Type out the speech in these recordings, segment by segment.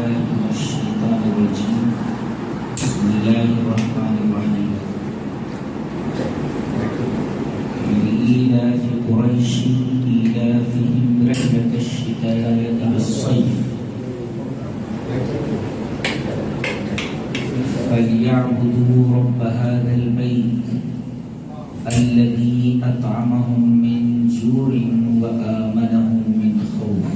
بالله من الشيطان الرجيم بسم الله الرحمن الرحيم لإيلاف قريش إيلافهم رحلة الشتاء والصيف فليعبدوا رب هذا البيت الذي أطعمهم من جوع وآمنهم من خوف.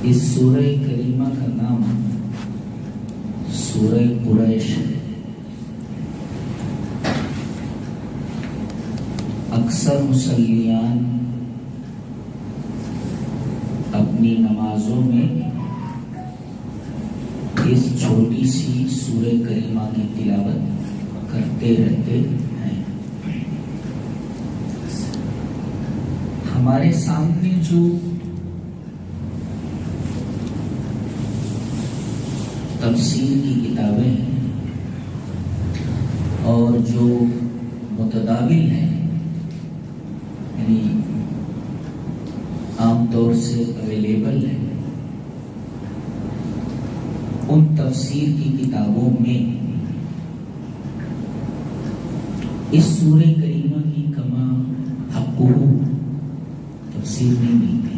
اس سورہ کریمہ کا نام سورہ قریش ہے. اکثر مصلیان اپنی نمازوں میں اس چھوٹی سی سورہ کریمہ کی تلاوت کرتے رہتے ہیں. ہمارے سامنے جو تفسیر کی کتابیں ہیں اور جو متداول ہیں، یعنی عام طور سے اویلیبل ہیں، ان تفسیر کی کتابوں میں اس سورہ کریمہ کی کما حقہ تفسیر نہیں ملتی.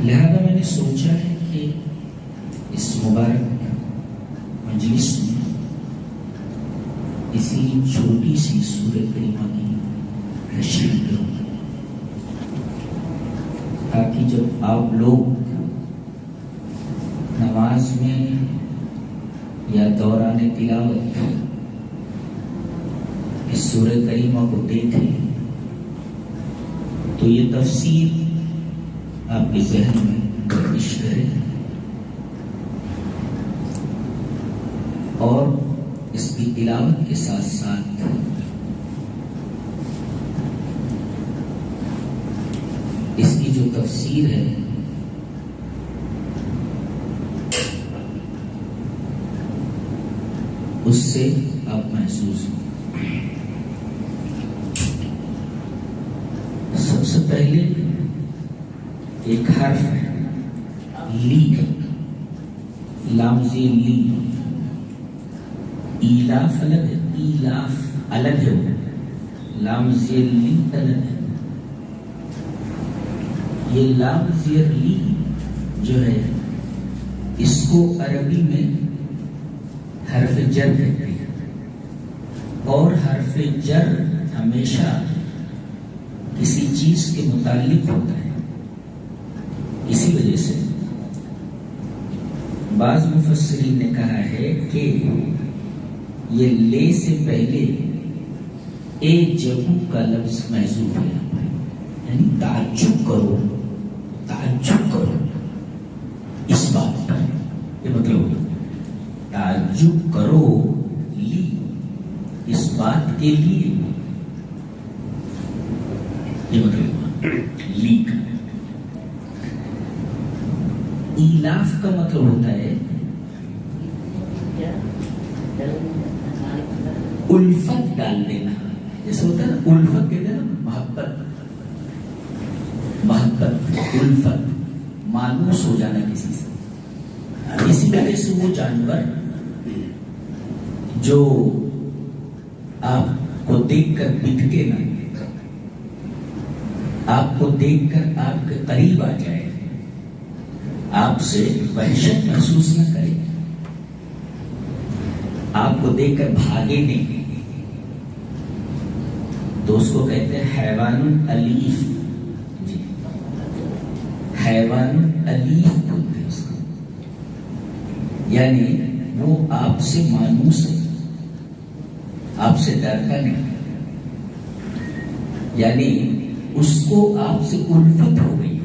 لہذا میں نے سوچا ہے کہ اس مبارک مجلس میں اسی چھوٹی سی سورہ کریمہ کی تشریح کروں تاکہ جب آپ لوگ نماز میں یا دوران تلاوت اس سورہ کریمہ کو دیکھیں تو یہ تفسیر آپ کے ذہن میں گردش کرے اور اس کی تلاوت کے ساتھ ساتھ اس کی جو تفسیر ہے اس سے آپ محسوس ہوں. سب سے پہلے ایک حرف ہے لی، لام زیر لی. ایلاف الگ ہے، ایلاف الگ ہے، لام زیر لی الگ ہے. یہ لام زیر لی جو ہے اس کو عربی میں حرف جر کہتے ہیں، اور حرف جر ہمیشہ کسی چیز کے متعلق ہوتا ہے. اسی وجہ سے بعض مفسرین نے کہا ہے کہ یہ لے سے پہلے اے جبو کا لفظ محذوف ہے، یعنی تعجب کرو، تعجب کرو اس بات پر. یہ مطلب ہوگا تعجب کرو لی، اس بات کے لیے. یہ مطلب ہوگا لی. ایلاف کا مطلب ہوتا ہے الفت ڈال دینا. جیسے ہوتا ہے نا الفت کہتے ہیں نا، محبت، محبت، الفت، مانوس ہو جانا کسی سے. اسی وجہ سے وہ جانور جو آپ کو دیکھ کر بٹھکے نہ، آپ کو دیکھ کر آپ کے قریب آ جائے، آپ سے وحشت محسوس نہ کرے، آپ کو دیکھ کر بھاگے نہیں، تو اس کو کہتے ہیں حیوان الیف. جی، حیوان الیف بولتے ہیں اس کو، یعنی وہ آپ سے مانوس ہے، آپ سے ڈرتا نہیں، یعنی اس کو آپ سے الفت ہو گئی.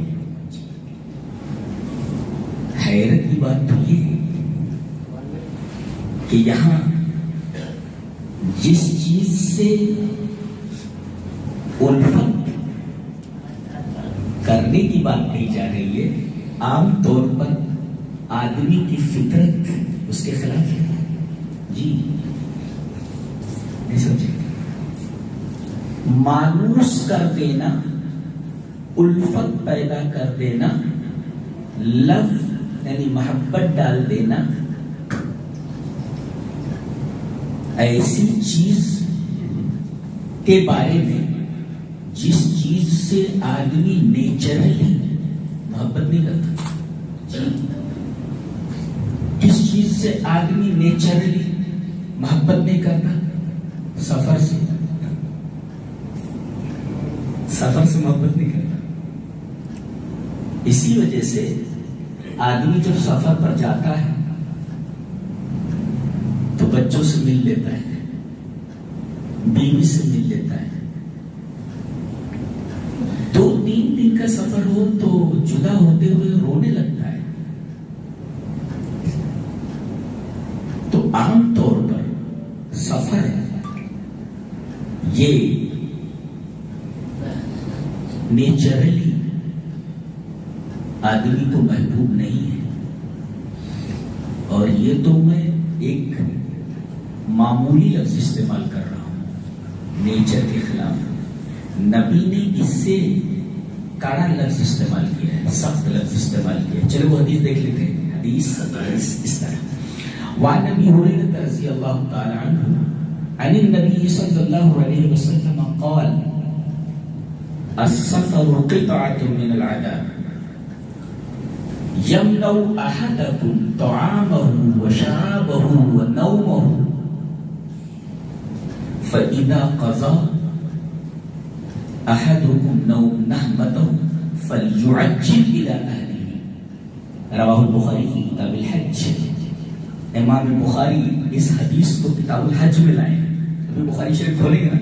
حیرت کی بات تو یہ ہے کہ یہاں جس چیز سے الفت کرنے کی بات کہی جا رہی ہے، عام طور پر آدمی کی فطرت اس کے خلاف ہے. جی نہیں سمجھے؟ مانوس کر دینا، الفت پیدا کر دینا، لو یعنی محبت ڈال دینا، ایسی چیز کے بارے میں جس چیز سے آدمی نیچرلی محبت نہیں کرتا. جی کس چیز سے آدمی نیچرلی محبت نہیں کرتا؟ سفر سے. سفر سے محبت نہیں کرتا. اسی وجہ سے آدمی جب سفر پر جاتا ہے تو بچوں سے مل لیتا ہے، بیوی سے مل لیتا ہے. 2-3 دن کا سفر ہو تو جدا ہوتے ہوئے رونے لگتا ہے. تو عام طور پر سفر یہ نیچرلی آدمی کو محبوب نہیں ہے. اور یہ تو میں ایک معمولی لفظ استعمال کر رہا ہوں نیچر کے خلاف. نبی نے اس سے کڑا لفظ استعمال کیا ہے، سخت لفظ استعمال کیا ہے. چلو وہ حدیث دیکھ لیتے ہیں. حدیث اس طرح وعن ابی ہریرہ رضی اللہ تعالی عنہ عن النبی صلی اللہ علیہ وسلم قال السفر قطعة من العذاب يمنع أحدكم طعامه وشرابه ونومه فإذا قضى أحدكم نهمته فليعجل إلى أهله. رواه البخاری في کتاب الحج. امام بخاری اس حدیث کو کتاب الحج میں لائے. ابھی بخاری شریف کھولیں گے نا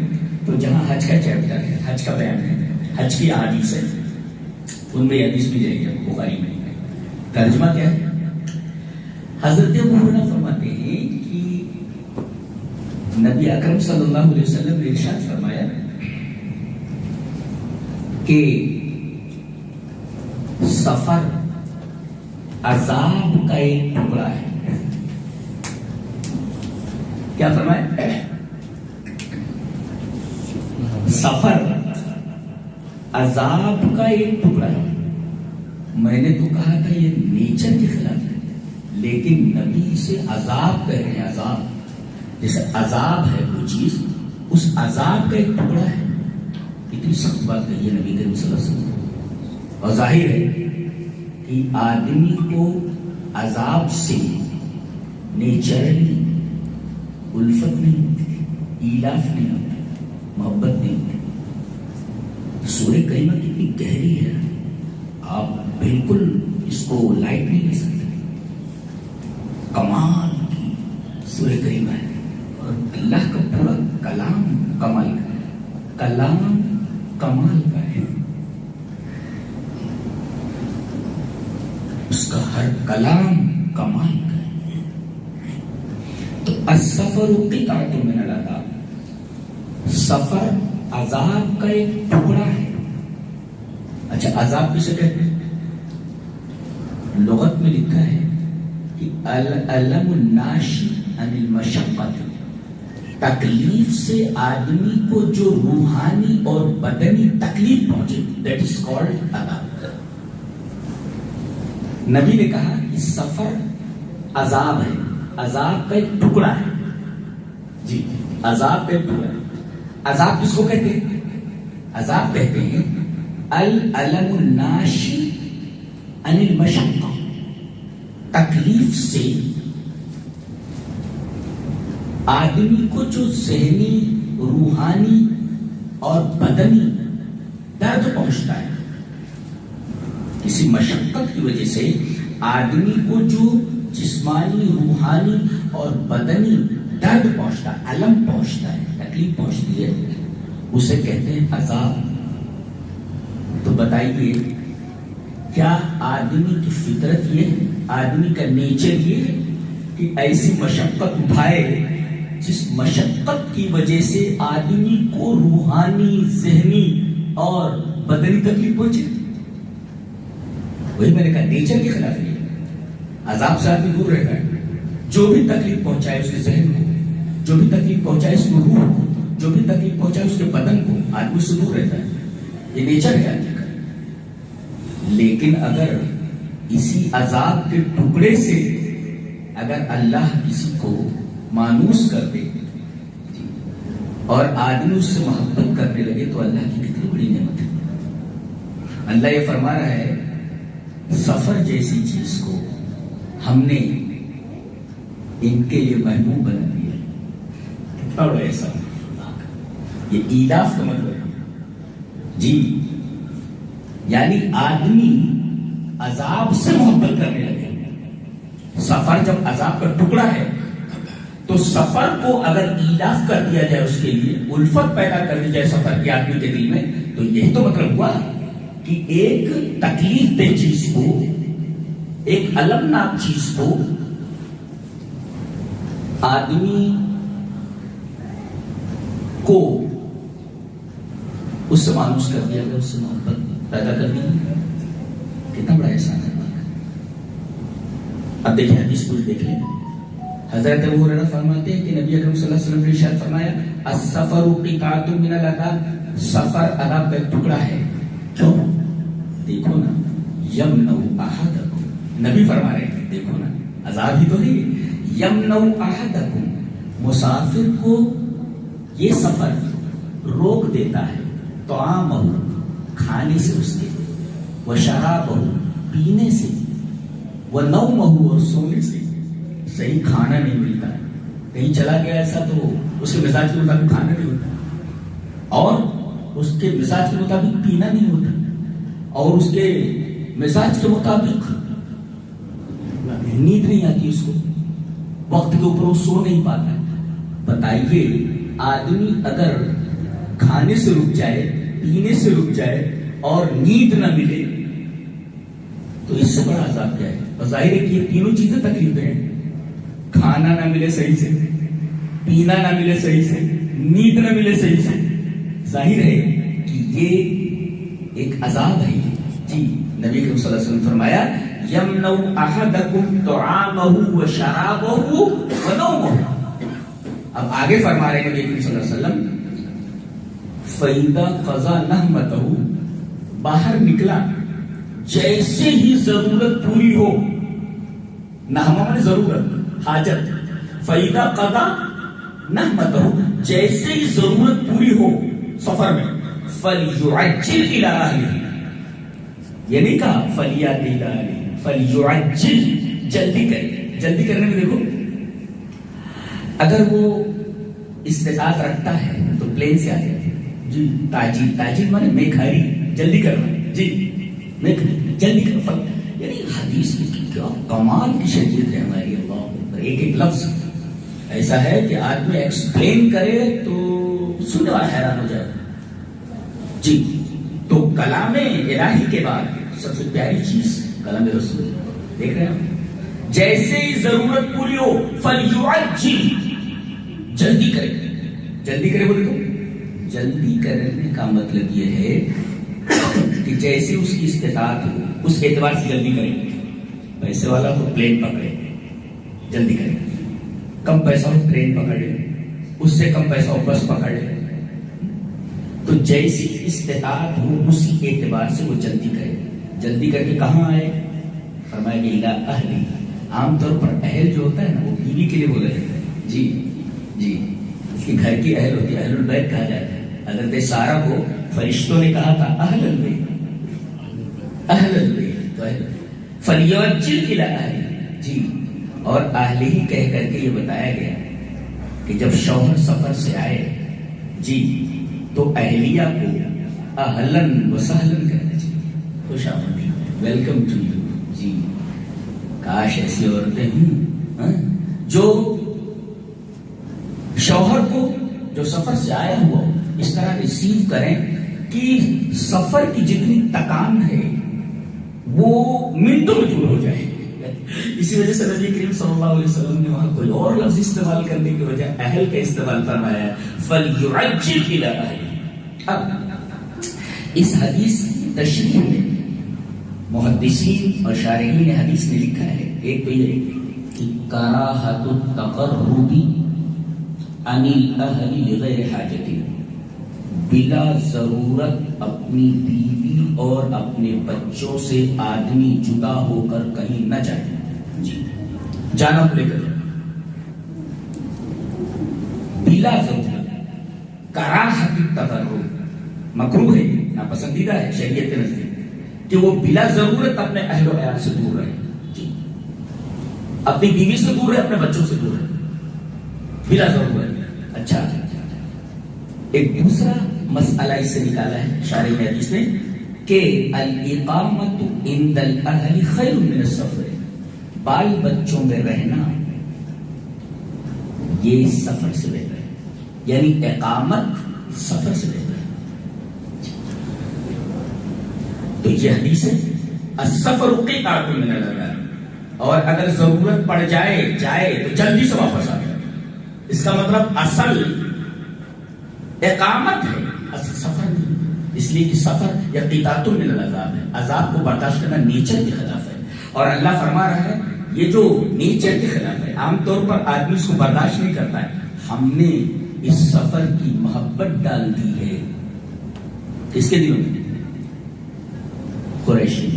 تو جہاں حج کا چیپٹر ہے، حج کا بیان ہے، حج کی احادیث ہے، ان میں حدیث بھی جائے گی بخاری میں. ترجمہ کیا ہے؟ حضرت ابو ہریرہ فرماتے ہیں کہ نبی اکرم صلی اللہ علیہ وسلم نے ارشاد فرمایا کہ سفر عذاب کا ایک ٹکڑا ہے. کیا فرمایا؟ سفر عذاب کا ایک ٹکڑا ہے. میں نے تو کہا تھا یہ نیچر کے خلاف ہے، لیکن نبی اسے عذاب کہہ رہے ہیں. عذاب جیسے عذاب ہے کوئی چیز، اس عذاب کا ایک ٹکڑا ہے. اتنی سخت بات کہی ہے نبی کریم صلی اللہ علیہ وسلم. اور ظاہر ہے کہ آدمی کو عذاب سے نیچرلی الفت نہیں ہوتی، ایلاف نہیں ہوتی، محبت نہیں ہوتی. سورہ کریمہ کتنی گہری ہے، آپ بالکل اس کو لائٹ نہیں لے سکتے. کمال کی سورہ کریمہ ہے اور اللہ کا پورا کلام کمال کا ہے. کلام کمال کا ہے، اس کا ہر کلام کمال کا ہے. تو السفر قطعۃ من العذاب، سفر عذاب کا ایک ٹکڑا ہے. اچھا عذاب کسے کہتے ہیں؟ لغت میں لکھا ہے کہ الم الناشی عن المشقت، تکلیف سے آدمی کو جو روحانی اور بدنی تکلیف پہنچے، دیٹ از کالڈ عذاب. نبی نے کہا کہ سفر عذاب ہے، عذاب کا ایک ٹکڑا ہے. جی عذاب کا ایک ٹکڑا ہے. عذاب کس کو کہتے ہیں؟ عذاب کہتے ہیں الالم الناشی عن المشقہ، تکلیف سے آدمی کو جو ذہنی، روحانی اور بدنی درد پہنچتا ہے. کسی مشقت کی وجہ سے آدمی کو جو جسمانی، روحانی اور بدنی درد پہنچتا ہے، الم پہنچتا ہے، تکلیف پہنچتی ہے، اسے کہتے ہیں عذاب. تو بتائیے کیا آدمی کی فطرت یہ ہے، آدمی کا نیچر یہ ہے کہ ایسی مشقت اٹھائے جس مشقت کی وجہ سے آدمی کو روحانی، ذہنی اور بدنی تکلیف پہنچے؟ وہی میں نے کہا نیچر کے خلاف ہے. عذاب سے آدمی دور رہتا ہے، جو بھی تکلیف پہنچائے اس کے ذہن کو، جو بھی تکلیف پہنچائے اس کی روح کو، جو بھی تکلیف پہنچائے اس کے بدن کو، آدمی سے دور رہتا ہے، یہ نیچر ہے آدمی کا۔ لیکن اگر اسی عذاب کے ٹکڑے سے اگر اللہ کسی کو مانوس کر دے اور آدمی اس سے محبت کرنے لگے تو اللہ کی کتنی بڑی نعمت ہے۔ اللہ یہ فرما رہا ہے سفر جیسی چیز کو ہم نے ان کے لیے محبوب بنا دیا۔ اور ایسا یہ ایلاف کا مطلب ہے جی، یعنی آدمی عذاب سے محبت کرنے لگے۔ سفر جب عذاب کا ٹکڑا ہے تو سفر کو اگر ایلاف کر دیا جائے، اس کے لیے الفت پیدا کر دی جائے سفر کے آدمی کے دل میں، تو یہی تو مطلب ہوا کہ ایک تکلیف دہ چیز کو، ایک المناک چیز کو آدمی کو اس سے مانوس کر دیا گیا، اس سے محبت پیدا کر دی۔ کتنا بڑا احسان ہے۔ اب دیکھیں حدیث پوری دیکھ لیں۔ حضرت ابو ہریرہ فرماتے ہیں کہ نبی اکرم صلی اللہ علیہ وسلم نے ارشاد فرمایا السفر قطعۃ من العذاب، سفر عذاب کا ایک ٹکڑا ہے۔ کیوں؟ دیکھو نا، یمنع احدکم، نبی فرما رہے ہیں دیکھو نا، عذاب ہی تو ہے۔ یمنع احدکم، مسافر کو یہ سفر روک دیتا ہے، طعامہ، کھانے سے اس کے، وشرابہ، پینے سے، ونومہ، اور سونے سے۔ صحیح کھانا نہیں ملتا ہے، کہیں چلا گیا ایسا تو اس کے مزاج کے مطابق کھانا نہیں ہوتا، اور اس کے مزاج کے مطابق پینا نہیں ہوتا، اور اس کے مزاج کے مطابق نیند نہیں آتی اس کو، وقت کے اوپر وہ سو نہیں پاتا ہے۔ بتائیے آدمی اگر کھانے سے رک جائے، پینے سے رک جائے اور نیند نہ ملے تو اس سے بڑا عذاب کیا ہے؟ ظاہر ہے کہ یہ تینوں چیزیں تکلیفیں ہیں، کھانا نہ ملے صحیح سے، پینا نہ ملے صحیح سے، نیند نہ ملے صحیح سے، ظاہر ہے کہ یہ ایک عذاب ہے جی۔ نبی کریم صلی اللہ علیہ وسلم فرمایا یمنع احدکم طعامہ وشرابہ ونومہ۔ اب آگے فرما رہے ہیں نبی کریم صلی اللہ علیہ وسلم فَإِذَا قَضَى نَهْمَتَهُ، باہر نکلا جیسے ہی ضرورت پوری ہو، نہمہ میں ضرورت، حاجت، فَإِذَا قَضَى نَهْمَتَهُ، جیسے ہی ضرورت پوری ہو سفر میں، فَلْيُعَجِّلْ إِلَىٰ أَهْلِهِ، یہ نہیں کہا فَلْيَأْتِ إِلَىٰ أَهْلِهِ، فَلْيُعَجِّلْ، جلدی کرے۔ جلدی کرنے میں دیکھو، اگر وہ استطاعت رکھتا ہے تو پلین سے آ جاتے جی، تاجیل، تاجیل مانے میکھاری، جلدی کرنا جی، جلدی کرنا، یعنی حدیث کی کیا کمال کی شریعت ہے ہماری، اللہ اکبر۔ ایک ایک لفظ ایسا ہے کہ آدمی ایکسپلین کرے تو سننے والا حیران ہو جائے جی۔ تو کلام الہی کے بعد سب سے پیاری چیز کلام رسول، دیکھ رہے ہیں جیسے ہی ضرورت پوری ہو فَلْيُعَجِّلْ، جلدی کرے۔ جلدی کرے بولے تو جلدی کرنے کا مطلب یہ ہے کہ جیسے اس کی استطاعت ہو اس اعتبار سے جلدی کرے۔ پیسے والا تو پلین پکڑے، جلدی کرے، کم پیسہ ہو ٹرین پکڑے، اس سے کم پیسہ ہو بس پکڑے، تو جیسی استطاعت ہو اسی اعتبار سے وہ جلدی کرے۔ جلدی کر کے کہاں آئے؟ فرمایا کہ اِلیٰ اہلِہ، عام طور پر اہل جو ہوتا ہے نا وہ بیوی کے لیے بولا جاتا ہے جی جی، اس کے گھر کی اہل ہوتی ہے، اہل البیت کہا جاتا ہے۔ حضرت سارہ کو فرشتوں نے کہا تھا اہل البیت، اہل البیت، تو فَلْيُعَجِّلْ إِلَىٰ أَهْلِهِ جی، اور اہلِہ کہہ کر کے یہ بتایا گیا کہ جب شوہر سفر سے آئے جی تو اہلیہ کو اہلن و سہلن کہنا چاہیے، خوش آمدید، ویلکم ٹو یو جی۔ کاش ایسی عورتیں ہوں جو شوہر کو جو سفر سے آیا ہوا اس طرح ریسیو کریں کہ سفر کی جتنی تکان ہے وہ منٹوں میں دور ہو جائے۔ اسی وجہ سے نبی کریم صلی اللہ علیہ وسلم نے وہاں کوئی اور لفظ استعمال کرنے کی وجہ اہل کا استعمال فرمایا ہے، فَلْيُعَجِّلْ إِلَىٰ أَهْلِهِ۔ اب اس حدیث کی تشریح میں محدثین اور شارحین حدیث نے لکھا ہے، ایک تو یہ کہ کراہت التقرب عن الاہل لغیر حاجت، بلا ضرورت اپنی بیوی اور اپنے بچوں سے آدمی جدا ہو کر کہیں نہ جائے. جی جانا لے کر بلا ضرورت. کراہت التقرب مکروہ ہے، ناپسندیدہ ہے شریعت کے نزدیک کہ وہ بلا ضرورت اپنے اہل و عیال سے دور رہے. جی اپنی بیوی سے دور رہے، اپنے بچوں سے دور رہے بلا ضرورت. اچھا ایک دوسرا مسئلہ اس سے نکالا ہے شارح حدیث نے کہ الاقامۃ عند الاہل خیر من السفر، بال بچوں میں رہنا یہ سفر سے بہتر ہے، یعنی اقامت سفر سے بہتر ہے. تو یہ حدیث ہے السفر قطعۃ من العذاب، اور اگر ضرورت پڑ جائے تو جلدی سے واپس آ جائے. اس کا مطلب اصل اقامت ہے، اصل سفر نہیں، اس لیے کہ سفر یا قطعۃ من العذاب ہے. عذاب کو برداشت کرنا نیچر کے خلاف ہے، اور اللہ فرما رہا ہے یہ جو نیچر کے خلاف ہے، عام طور پر آدمی اس کو برداشت نہیں کرتا ہے. ہم نے اس سفر کی محبت ڈال دی ہے کس کے دلوں میں؟ قریشی.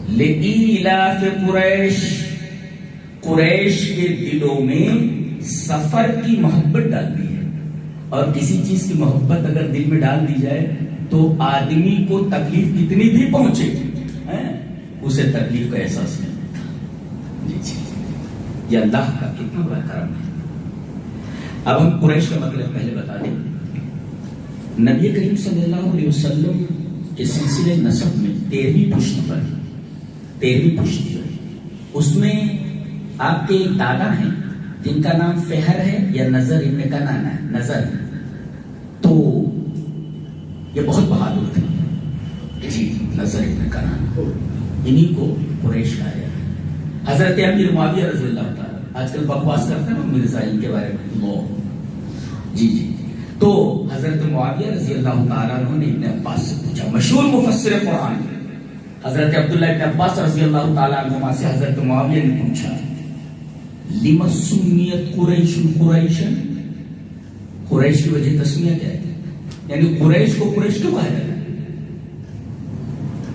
لإیلاف قریش، قریش کے دلوں میں سفر کی محبت ڈال دی ہے. اور کسی چیز کی محبت اگر دل میں ڈال دی جائے تو آدمی کو تکلیف کتنی بھی پہنچے اسے تکلیف کا احساس نہیں ہوتا. جی یہ اللہ کا کتنا بڑا کرم ہے. اب ہم قریش کا مطلب پہلے بتا دیں. نبی کریم صلی اللہ علیہ وسلم کے سلسلے نسب میں 13ویں پشت پر اس میں آپ کے ایک دادا ہیں جن کا نام فہر ہے یا نظر ابن کنعان ہے. نظر تو یہ بہت بہادر تھے. جی نظر ابن کنعان، انہیں کو قریش کہا گیا. حضرت امیر معاویہ رضی اللہ تعالیٰ آج کل بکواس کرتے ہیں مرزا ان کے بارے میں. جی تو حضرت معاویہ رضی اللہ تعالیٰ عنہ نے ابن عباس سے پوچھا، مشہور مفسر قرآن حضرت عبداللہ ابن عباس رضی اللہ تعالیٰ عنہ سے حضرت معاویہ نے پوچھا لِمَ سُمِّيَتْ قُرَيْشٌ قُرَيْشًا، قریش کی وجہ تسمیہ کیا ہے؟ یعنی قریش کو قریش کیوں کہا جاتا ہے؟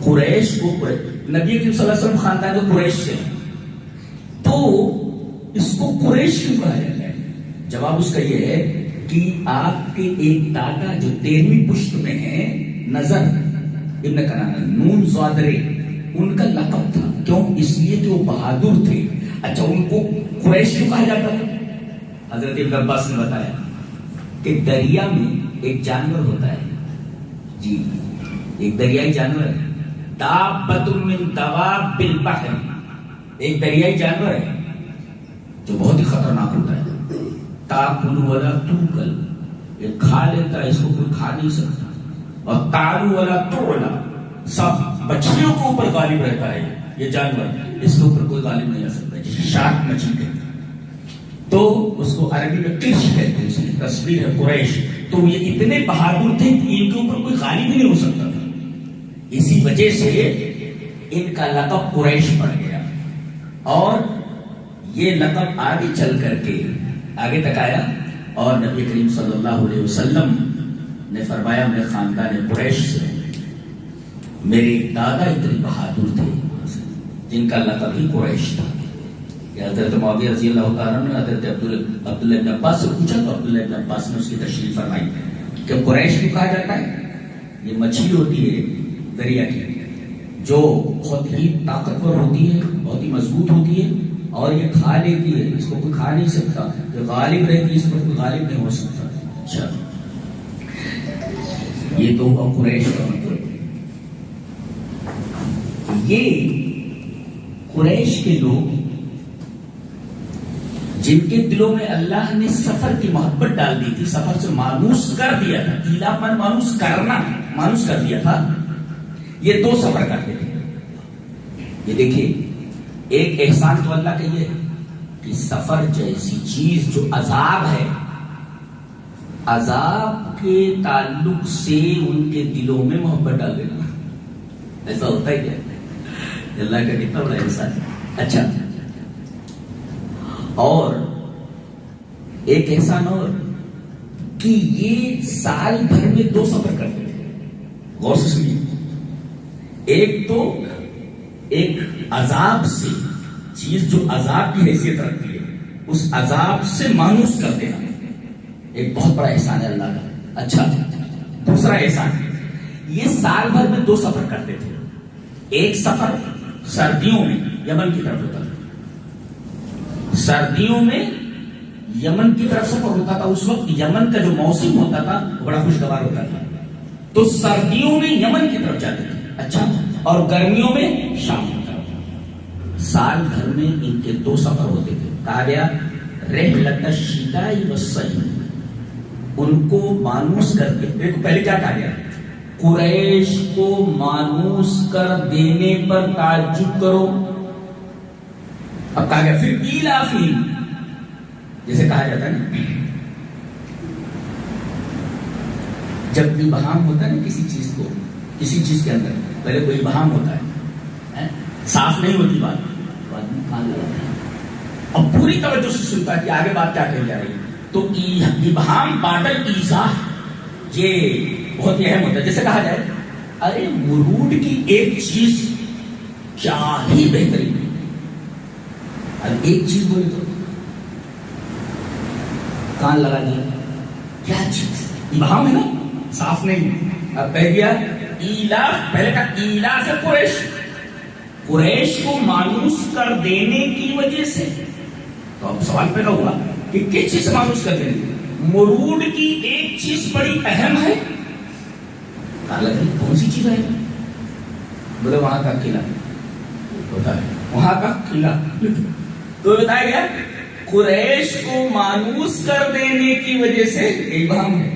قریش کو نبی کریم صلی اللہ علیہ وسلم خاندان تو قریش سے، تو اس کو قریش کیوں کہا جاتا ہے؟ جواب اس کا یہ ہے کہ آپ کے ایک دادا جو 13ویں پشت میں ہیں نظر ابن کنعان، نون زادرے، ان کا لقب تھا. کیوں؟ اس لیے کہ وہ بہادر تھے. اچھا ان کو قریش کیوں کہا جاتا ہے؟ حضرت ابن عباس نے بتایا کہ دریا میں ایک جانور ہوتا ہے. جی ایک دریائی جانور ہے، دابۃ من دواب البحر، ایک دریائی جانور ہے جو بہت ہی خطرناک ہوتا ہے. تاکل ولا توکل، یہ کھا لیتا ہے، اس کو کوئی کھا نہیں سکتا. اور تعلو ولا تعلا، سب مچھلیوں کے اوپر غالب رہتا ہے یہ جانور، اس کے اوپر کوئی غالب نہیں آ سکتا. جسے شارک مچھلی کہتے ہیں تو اس کو عربی میں قرش کہتے ہیں، اس کی تصویر ہے قریش. تو یہ اتنے بہادر تھے کہ ان کے اوپر کوئی غالب ہی نہیں ہو سکتا تھا. اسی وجہ سے ان کا لقب قریش پڑ گیا. اور یہ لقب آگے چل کر کے آگے تک آیا، اور نبی کریم صلی اللہ علیہ وسلم نے فرمایا میں خاندان قریش سے، میرے دادا اتنے بہادر تھے جن کا لقب ہی قریش تھا. حضرت معاویہ رضی اللہ تعالیٰ نے حضرت عبداللہ ابن عباس سے پوچھا تو عبداللہ ابن عباس نے اس کی تشریح فرمائی کہ قریش کیوں کہا جاتا ہے؟ یہ مچھلی ہوتی ہے دریا کی جو بہت ہی طاقتور ہوتی ہے، بہت ہی مضبوط ہوتی ہے، اور یہ کھا لیتی ہے، اس کو کوئی کھا نہیں سکتا. جو غالب رہتی ہے اس پر کوئی غالب نہیں ہو سکتا. اچھا یہ تو قریش کا مطلب. یہ قریش کے لوگ جن کے دلوں میں اللہ نے سفر کی محبت ڈال دی تھی، سفر سے مانوس کر دیا تھا، ایلا من مانوس کرنا، مانوس کر دیا تھا، یہ 2 سفر کرتے تھے. یہ دیکھیے ایک احسان تو اللہ کا یہ ہے کہ سفر جیسی چیز جو عذاب ہے، عذاب کے تعلق سے ان کے دلوں میں محبت ڈال دینا. ایسا ہوتا ہے کیا؟ اللہ کا کتنا بڑا احسان ہے. اچھا اور ایک احسان اور کہ یہ سال بھر میں 2 سفر کرتے تھے. غور سے سنیے. ایک تو ایک عذاب سے چیز جو عذاب کی حیثیت رکھتی ہے اس عذاب سے مانوس کر دینا ایک بہت بڑا احسان ہے اللہ کا. اچھا دوسرا احسان یہ سال بھر میں 2 سفر کرتے تھے. ایک سفر سردیوں میں یمن کی طرف ہوتا تھا. سردیوں میں یمن کی طرف سفر ہوتا تھا. اس وقت یمن کا جو موسم ہوتا تھا وہ بڑا خوشگوار ہوتا تھا تو سردیوں میں یمن کی طرف جاتے تھے. اچھا اور گرمیوں میں شام کی طرف. سال بھر میں ان کے 2 سفر ہوتے تھے. کہا گیا رحلۃ الشتاء والصیف. ان کو مانوس کر کے دیکھو پہلے کیا کہا گیا قریش کو مانوس کر دینے پر تعجب کرو. اب کہا گیا پھر ایلافی جیسے کہا جاتا ہے نا جب ابہام ہوتا ہے نا کسی چیز کو کسی چیز کے اندر پہلے کوئی ابہام ہوتا ہے صاف نہیں ہوتی بات میں کان لگاتا ہے اب پوری توجہ سے سنتا ہے کہ آگے بات کیا کہی جا رہی ہے. تو ابہام بادل ایزاح یہ بہت ہی اہم ہوتا ہے. جیسے کہا جائے ارے مرود کی ایک چیز کیا ہی بہترین ہے. ارے ایک چیز بولی تو کان لگا دیا کیا چیز ابہام ہے نا صاف نہیں. اب کہہ دیا ایلاف پہلے کا ایلاف ہے قریش کو مانوس کر دینے کی وجہ سے. تو اب سوال پیدا ہوا کہ کس چیز سے مانوس کر دینے. مرود کی ایک چیز بڑی اہم ہے. کون سی چیز ہے؟ بولے وہاں کا قلعہ ہوتا ہے وہاں کا قلعہ. تو بتایا گیا قریش کو مانوس کر دینے کی وجہ سے ابہام ہے.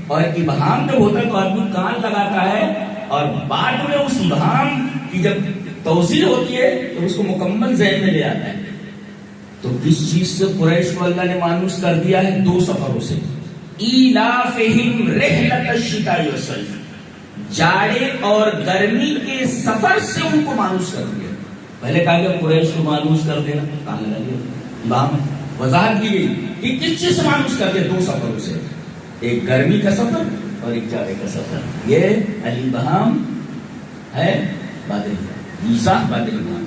اور ابہام جب ہوتا ہے تو آدمی کان لگاتا ہے اور بعد میں اس ابہام کی جب توضیح ہوتی ہے تو اس کو مکمل ذہن میں لے آتا ہے. تو کس چیز سے قریش کو اللہ نے مانوس کر دیا ہے؟ 2 سفروں سے. ایلافہم رحلۃ الشتاء والصیف جاڑے اور گرمی کے سفر سے ان کو مانوس کر دیا. پہلے کہا گیا قریش کو مانوس کر دینا کہاں لگا دیا ابہام وضاحت کی گئی کہ کس چیز سے مانوس کر دیا 2 سفروں سے. ایک گرمی کا سفر اور ایک جاڑے کا سفر. یہ الابہام ہے بادل ایزاح بادل ابہام.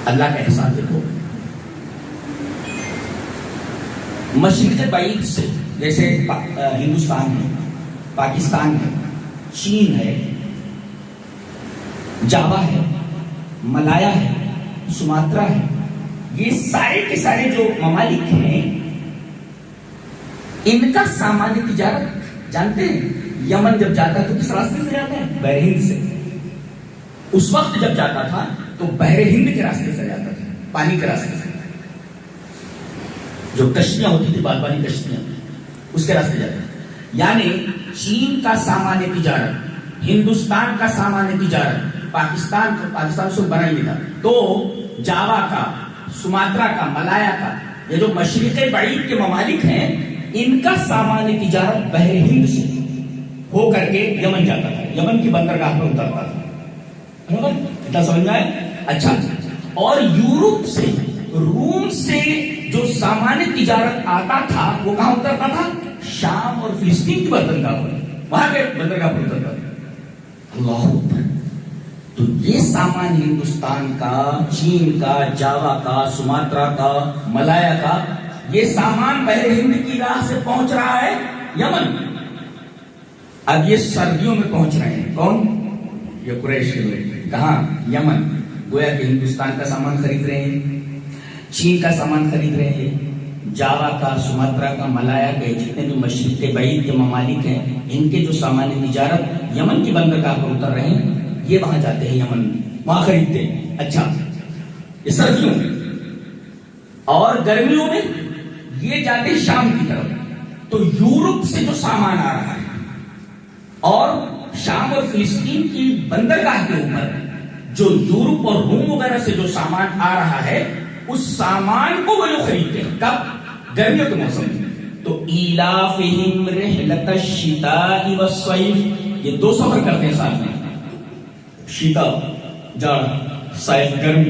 اللہ کا احسان دیکھو مشرق بعید سے جیسے ہندوستان ہے پاکستان ہے چین ہے جاوا ہے ملایا ہے سماترا ہے یہ سارے کے سارے جو ممالک ہیں ان کا سامان تجارت جانتے ہیں. یمن جب جاتا ہے تو کس راستے سے جاتا ہے؟ بحر ہند سے. اس وقت جب جاتا تھا تو بحر ہند کے راستے سے جاتا تھا پانی کے راستے سے. جو کشتیاں ہوتی تھی بادبانی کشتیاں اس کے راستے جاتا تھا. یعنی چین کا سامان تجارت ہندوستان کا سامان تجارت پاکستان سے بنا ہی نہیں تھا. تو جاوا کا سماترا کا ملایا کا یہ جو مشرق بعید کے ممالک ہیں ان کا سامان تجارت بحر ہند سے ہو کر کے یمن جاتا تھا. یمن کی بندرگاہ پر اترتا تھا. اتنا سمجھ میں آئے؟ اچھا اور یورپ سے روم سے جو سامان تجارت آتا تھا وہ کہاں اترتا تھا؟ شام اور فلسطین کی بندرگاہ پر. وہاں کے بندرگاہ پر اترتا تھا. اللہ اکبر. تو یہ سامان ہندوستان کا چین کا جاوا کا سماترا کا ملایا کا یہ سامان بحر ہند کی راہ سے پہنچ رہا ہے یمن. اب یہ سردیوں میں پہنچ رہے ہیں. کون؟ یہ قریش کے لوگ. کہاں؟ یمن. گویا کہ ہندوستان کا سامان خرید رہے ہیں چین کا سامان خرید رہے ہیں جاوا کا سماترا کا ملایا کے جتنے بھی مشرق بعید کے ممالک ہیں ان کے جو سامان تجارت یمن کی بندرگاہ پر اتر رہے ہیں یہ وہاں جاتے ہیں یمن وہاں خریدتے ہیں. اچھا یہ سردیوں میں. اور گرمیوں میں یہ جاتے ہیں شام کی طرف. تو یورپ سے جو سامان آ رہا ہے اور شام اور فلسطین کی بندرگاہ کے اوپر جو یورپ اور روم وغیرہ سے جو سامان آ رہا ہے اس سامان کو وہ لوگ خریدتے ہیں. کب؟ گرمیوں کے موسم میں. تو ایلافہم رحلۃ الشتاء والصیف یہ 2 سفر کرتے ہیں سال میں. شیتا جاڑ صیف گرمی.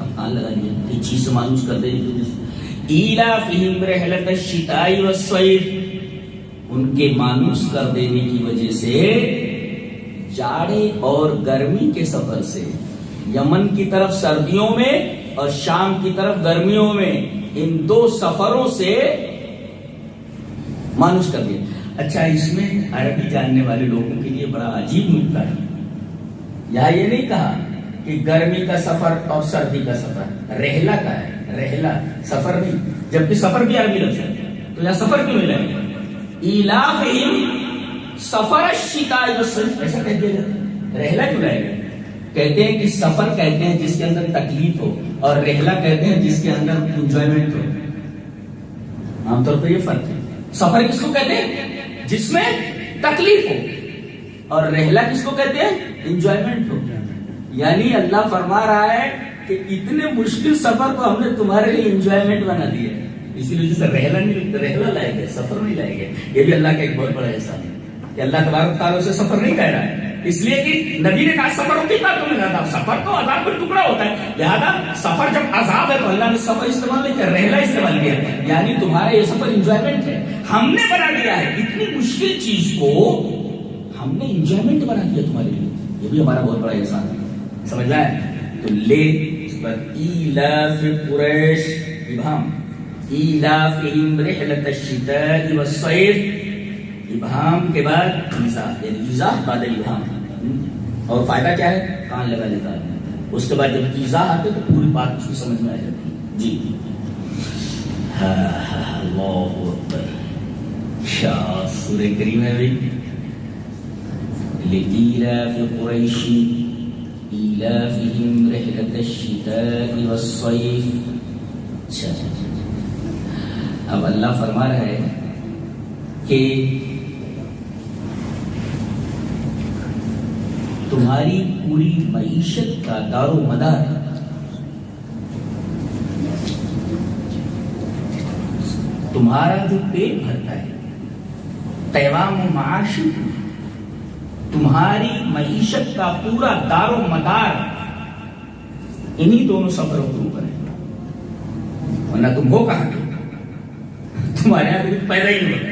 اب کہاں لگا دیا کہ چیز سے مانوس کر دے ایلافہم رحلۃ الشتاء والصیف، ان کے مانوس کر دینے کی وجہ سے جاڑے اور گرمی کے سفر سے، یمن کی طرف سردیوں میں اور شام کی طرف گرمیوں میں، ان دو سفروں سے مانوس کر دیا۔ اچھا، اس میں عربی جاننے والے لوگوں کے لیے بڑا عجیب نکتہ ہے، یہاں یہ نہیں کہا کہ گرمی کا سفر اور سردی کا سفر، رحلہ کا ہے، رحلہ سفر نہیں، جبکہ سفر بھی عربی لفظ ہے، تو یہاں سفر کیوں ملا ہے؟ ایلافہم سفر الشتاء والصیف، ایسا کہہ دیا جاتا ہے، رحلہ کیوں لائے گا؟ کہتے ہیں کہ سفر کہتے ہیں جس کے اندر تکلیف ہو، اور رحلہ کہتے ہیں جس کے اندر انجوائمنٹ ہو۔ عام طور پر یہ فرق ہے، سفر کس کو کہتے ہیں؟ جس میں تکلیف ہو، اور رحلہ کس کو کہتے ہیں؟ انجوائمنٹ ہو۔ یعنی اللہ فرما رہا ہے کہ اتنے مشکل سفر کو ہم نے تمہارے لیے انجوائمنٹ بنا دیا ہے، اسی لیے جسے رحلہ نہیں، رحلہ لائے گئے، سفر نہیں لائے گئے۔ یہ بھی اللہ کا ایک بہت بڑا احسان ہے کہ اللہ تبارک تعالیٰ سے سفر نہیں کہہ رہا ہے، اس لیے کہ نبی نے کہا سفر کی بات تم نے کہا، سفر تو عذاب کا ٹکڑا ہوتا ہے، لہذا سفر جب عذاب ہے تو اللہ نے سفر استعمال نہیں کیا، رحلہ استعمال کیا، یعنی تمہارا یہ سفر انجوائمنٹ ہے، ہم نے بنا دیا ہے، اتنی مشکل چیز کو ہم نے انجوائمنٹ بنا دیا تمہارے لیے، یہ بھی ہمارا بہت بڑا احسان ہے، سمجھ رہا ہے؟ تو لے اس پر ایلاف قریش، ابہام، ایلافہم رحلۃ الشتاء والصیف، ابہام کے بعد ایزاح، یعنی ایزاح بعد ابہام، اور فائدہ کیا ہے؟ کان لگا لیتا ہے، اس کے بعد جب ایزاح آتے تو پوری بات اس کی سمجھ میں آ جاتی ہے۔ جی اللہ اکبر، کیا سورہ کریم ہے بھائی، لإيلاف قریش ایلافہم رحلۃ الشتاء والصیف۔ اب اللہ فرما رہا ہے کہ تمہاری پوری معیشت کا دار و مدار تمہارا جو پیٹ بھرتا ہے، قوام و معاش، تمہاری معیشت کا پورا دار و مدار انہی دونوں سفروں کے اوپر ہے، ورنہ تم ہو کہاں کے؟ تمہارے یہاں کچھ پیدا ہی نہیں ہوتا۔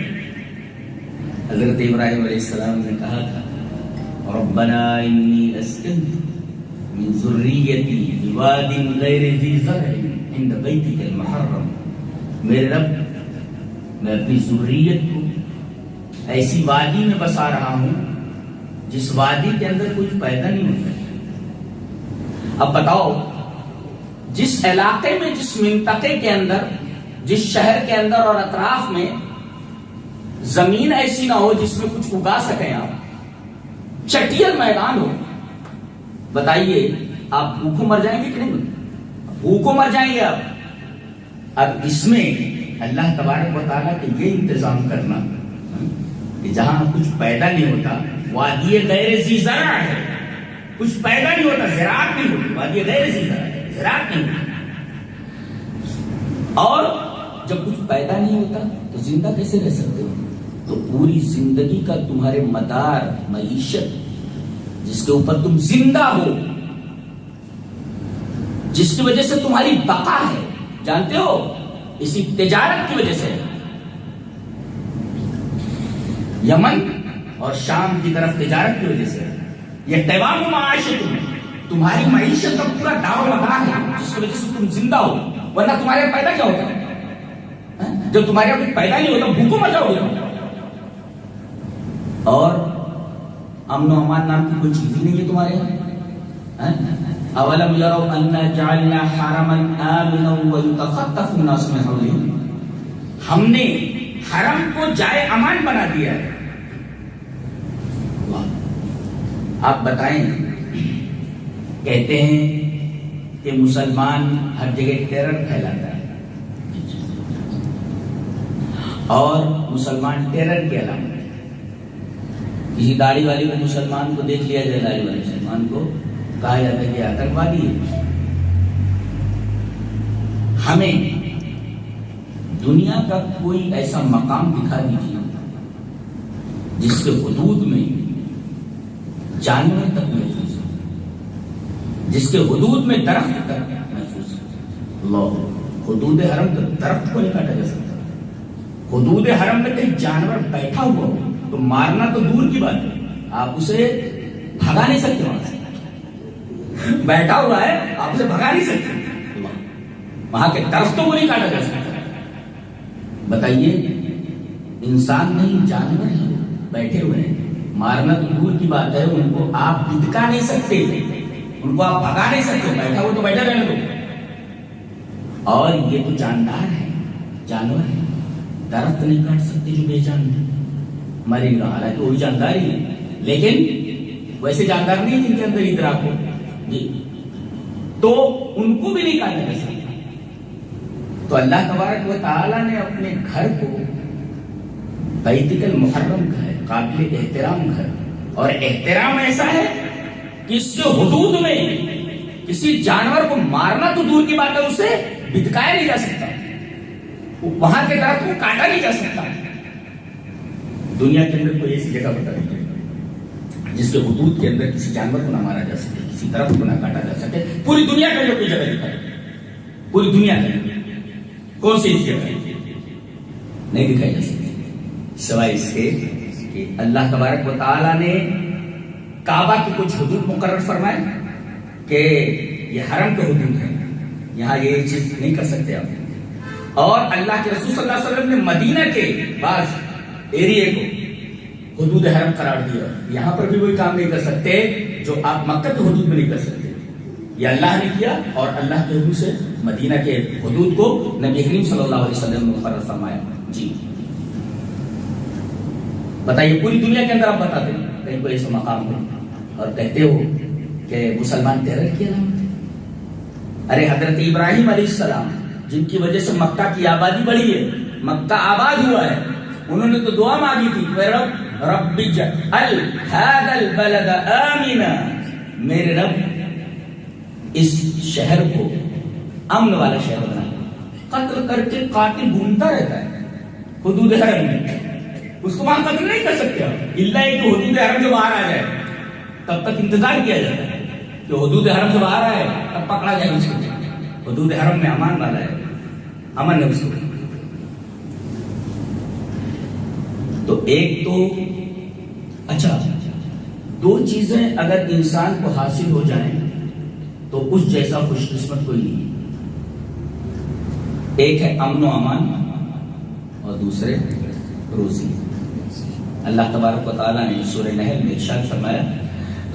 حضرت ابراہیم علیہ السلام نے کہا تھا ربنا انی اسکنت من ذریتی بواد غیر ذی زرع عند بیتک المحرم، میرے رب میں اپنی ذریت کو ایسی وادی میں بسا رہا ہوں جس وادی کے اندر کچھ پیدا نہیں ہوتا۔ اب بتاؤ، جس علاقے میں، جس منطقے کے اندر، جس شہر کے اندر اور اطراف میں زمین ایسی نہ ہو جس میں کچھ اگا سکیں آپ، چٹیل میدان ہو، بتائیے آپ بھوکوں مر جائیں گے کہ نہیں؟ بھوکوں مر جائیں گے آپ۔ اب اس میں اللہ تبارک و تعالیٰ کے یہ انتظام کرنا کہ جہاں کچھ پیدا نہیں ہوتا، وادی غیر ذی زرع ہے، کچھ پیدا نہیں ہوتا، زراعت نہیں ہوتی، وادی غیر ذی زرع ہے، زراعت نہیں ہوتی، اور جب کچھ پیدا نہیں ہوتا تو زندہ کیسے رہ سکتے ہو؟ تو پوری زندگی کا تمہارے مدار، معیشت، جس کے اوپر تم زندہ ہو، جس کی وجہ سے تمہاری بقا ہے، جانتے ہو؟ اسی تجارت کی وجہ سے یمن اور شام کی طرف تجارت کی وجہ سے یہ قوام و معاشت میں تمہاری معیشت کا پورا دار و مدار ہے، جس کی وجہ سے تم زندہ ہو، ورنہ تمہارے پیدا کیا ہوتا ہے؟ جب تمہارے کچھ پیدا نہیں ہوتا بھوکوں مر جاؤ گے۔ اور امن و امان نام کی کوئی چیز ہی نہیں ہے تمہارے یہاں۔ اولم یروا انا جعلنا حرما آمنا ویتخطف الناس من حولهم، ہم نے حرم کو جائے امان بنا دیا ہے۔ آپ بتائیں، کہتے ہیں کہ مسلمان ہر جگہ ٹیرر پھیلاتا ہے، اور مسلمان ٹیرر کی علامت ہے۔ کسی داڑھی والے کو مسلمان کو دیکھ لیا جائے، داڑھی والے مسلمان کو کہا جاتا ہے کہ آتنکوادی ہے۔ ہمیں دنیا کا کوئی ایسا مقام دکھا دیجیے جس کے حدود میں جانور تک محفوظ ہو، جس کے حدود میں درخت تک محفوظ اللہ، حدود حرم تو درخت کو نہیں کاٹا جا سکتا. حدود حرم میں کہیں جانور بیٹھا ہوا ہو تو مارنا تو دور کی بات ہے، آپ اسے بھگا نہیں سکتے. وہاں سے بیٹھا ہوا ہے، آپ اسے بھگا نہیں سکتے. وہاں کے درختوں کو نہیں کاٹا جا سکتا. بتائیے، انسان نہیں جانور ہیں بیٹھے ہوئے ہیں، مارنا تو دور کی بات ہے، ان کو آپ بھٹکا نہیں سکتے، ان کو آپ بھگا نہیں سکتے. بیٹھا ہوا تو بیٹھا رہنے دو. اور یہ تو جاندار ہے، جانور ہے، درخت نہیں کاٹ سکتے جو بے جان ہے. ہماری حالانکہ وہی جاندار ہی ہے، لیکن ویسے جاندار نہیں جن کے اندر ادراک ہو جی، تو ان کو بھی نہیں کاٹا جا سکتا. تو اللہ تبارک و تعالیٰ نے اپنے گھر کو بیت المحرم کا ہے، قابل احترام گھر، اور احترام ایسا ہے کہ اس کے حدود میں کسی جانور کو مارنا تو دور کی بات ہے، اسے بھٹکایا نہیں جا سکتا، وہاں کے درخت کو کاٹا نہیں جا سکتا. دنیا کے اندر کوئی ایسی جگہ بتا دیجیے جس کے حدود کے اندر کسی جانور کو نہ مارا جا سکے، کسی درخت کو نہ کاٹا جا سکے. پوری دنیا کے اندر کوئی جگہ دکھائے، پوری دنیا کے اندر کون سی جگہ نہیں دکھائی جا سکتی، سوائے اس کے کہ اللہ تبارک و تعالیٰ نے کعبہ کی کچھ حدود مقرر فرمائے کہ یہ حرم کے حدود ہیں، یہاں یہ چیز نہیں کر سکتے آپ. اور اللہ کے رسول صلی اللہ علیہ وسلم نے مدینہ کے بعض ایریے کو حدود حرم قرار دیا، یہاں پر بھی وہی کام نہیں کر سکتے جو آپ مکہ کے حدود میں نہیں کر سکتے. یہ اللہ نے کیا، اور اللہ کے حکم سے مدینہ کے حدود کو نبی کریم صلی اللہ علیہ وسلم نے مقرر فرمایا. جی بتائیے، پوری دنیا کے اندر آپ بتا دیں کہیں کوئی ایسا مقام ہو اور کہتے ہو کہ مسلمان ٹیرر کی علامت ہے. ارے حضرت ابراہیم علیہ السلام جن کی وجہ سے مکہ کی آبادی بڑھی ہے، مکہ آباد ہوا ہے، انہوں نے تو دعا مانگی تھی کہ رب اجعل هذا البلد آمنا، میرے رب اس شہر کو امن والا شہر بنا. قتل کر کے قاتل گھومتا رہتا ہے حدود حرم میں، اس کو وہاں قتل نہیں کر سکتے الا ایک حدود حرم سے باہر آ جائے، تب تک انتظار کیا جاتا ہے کہ حدود حرم سے باہر آئے تب پکڑا جائے اس کو. حدود حرم میں امان والا ہے، امن ہے اس کو. تو ایک تو اچھا، دو چیزیں اگر انسان کو حاصل ہو جائیں تو اس جیسا خوش قسمت کوئی نہیں. ایک ہے امن و امان، اور دوسرے روزی. اللہ تبارک و تعالیٰ نے سورہ نحل میں ارشاد فرمایا،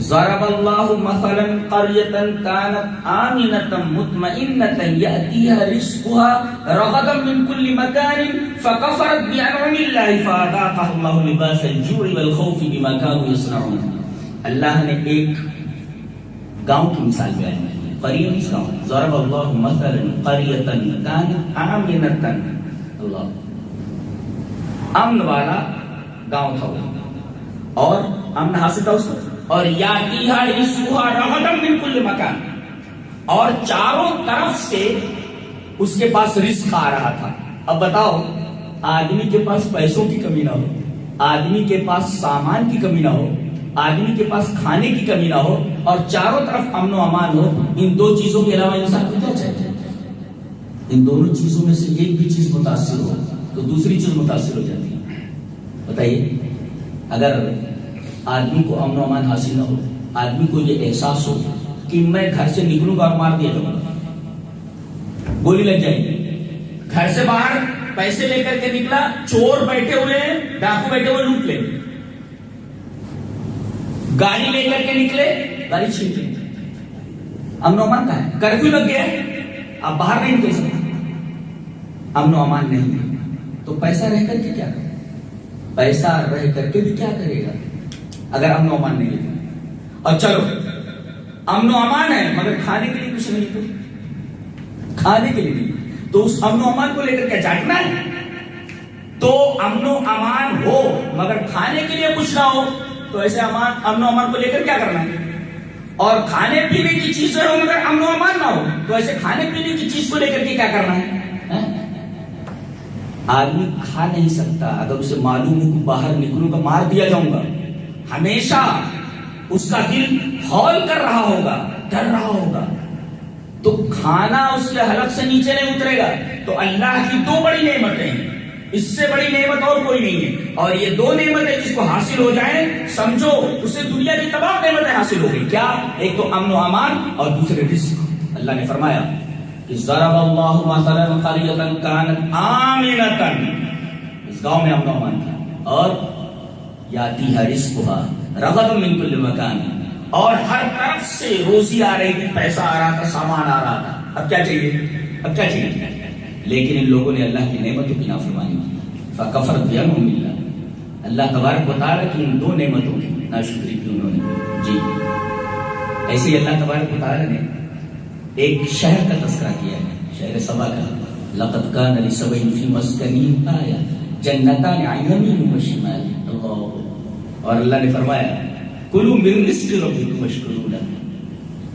ضرب اللہ مثلا قریۃ کانت آمنۃ مطمئنۃ یأتیہا رزقها رغدا من کل مکان فکفرت بانعم اللہ فاذاقہا اللہ لباس الجوع والخوف بما کانوا یصنعون. اللہ نے ایک گاؤں کی مثال بیان کی، قریۃ گاؤں. ضرب اللہ مثلا قریۃ کانت آمنۃ، اللہ امن والا گاؤں تھا اور امن حاصل تھا اس کو، اور یاتیہا رزقہا رغدا من کل مکان، اور چاروں طرف سے اس کے پاس رزق آ رہا تھا. اب بتاؤ، آدمی کے پاس پیسوں کی کمی نہ ہو، آدمی کے پاس سامان کی کمی نہ ہو، آدمی کے پاس کھانے کی کمی نہ ہو، اور چاروں طرف امن و امان ہو، ان دو چیزوں کے علاوہ انسان کو کیا چاہیے؟ ان دونوں چیزوں میں سے ایک بھی چیز متاثر ہو تو دوسری چیز متاثر ہو جاتی ہے. بتائیے، اگر آدمی کو امن و امان حاصل نہ ہو، آدمی کو یہ احساس ہو کہ میں گھر سے نکلوں گا اور مار دیا جاؤں گا، گولی لگ جائے گی، گھر سے باہر پیسے لے کر کے نکلا، چور بیٹھے ہوئے ہیں، ڈاکو بیٹھے ہوئے لوٹ لیں گے، گاڑی لے کر کے نکلے، گاڑی چھین لیں گے. امن و امان کہاں ہے؟ کرفیو لگ گیا، آپ باہر نہیں نکل سکتے، امن و امان نہیں ہے. تو پیسہ رہ کر کے کیا کرے؟ پیسہ رہ کر کے بھی کیا کرے گا اگر امن و امان نہیں ہے؟ اور چلو امن و امان ہے مگر کھانے کے لیے کچھ نہیں، تو کھانے کے لیے نہیں، تو اس امن و امان کو لے کر کے جاگنا ہے. تو امن و امان ہو مگر کھانے کے لیے کچھ نہ ہو تو ایسے امن و امان کو لے کر کیا کرنا ہے؟ اور کھانے پینے کی چیزیں ہو مگر امن و امان نہ ہو تو ایسے کھانے پینے کی چیز کو لے کر کے کیا کرنا ہے؟ آدمی کھا نہیں سکتا اگر اسے معلوم ہو کہ باہر نکلوں گا مار دیا جاؤں گا، ہمیشہ اس کا دل ہول کر رہا ہوگا، ڈر رہا ہوگا. تو کھانا اس کے حلق سے نیچے نہیں اترے گا. تو اللہ کی دو بڑی نعمتیں ہیں, اس سے بڑی نعمت اور کوئی نہیں ہے. اور یہ دو نعمتیں جس کو حاصل ہو جائیں, سمجھو اسے دنیا کی تمام نعمتیں حاصل ہو گئی. کیا؟ ایک تو امن و امان, اور دوسرے رزق. اللہ نے فرمایا کہ ضرب اللہ مثلا قریۃ کانت آمنۃ, اس گاؤں میں امن و امان تھا, اور یاتیھا رزقھا رغدا من کل مکان, اور ہر طرف سے روزی آ رہی تھی, پیسہ آ رہا تھا, سامان آ رہا تھا. اب کیا چاہیے؟ اب کیا چاہیے؟ لیکن ان لوگوں نے اللہ کی نعمتوں کی نافرمانی کی. فکفرت بانعم اللہ, اللہ تبارک و تعالیٰ کی ان دو نعمتوں کی ناشکری کی انہوں نے. جی ایسے ہی اللہ تبارک و تعالیٰ نے ایک شہر کا تذکرہ کیا ہے, شہر سبا کا. لقد کان لسبع فی مسکنہم آیہ جنتان عن یمین و شمال. اور اللہ نے فرمایا کلوا من رزق ربکم واشکروا لہ,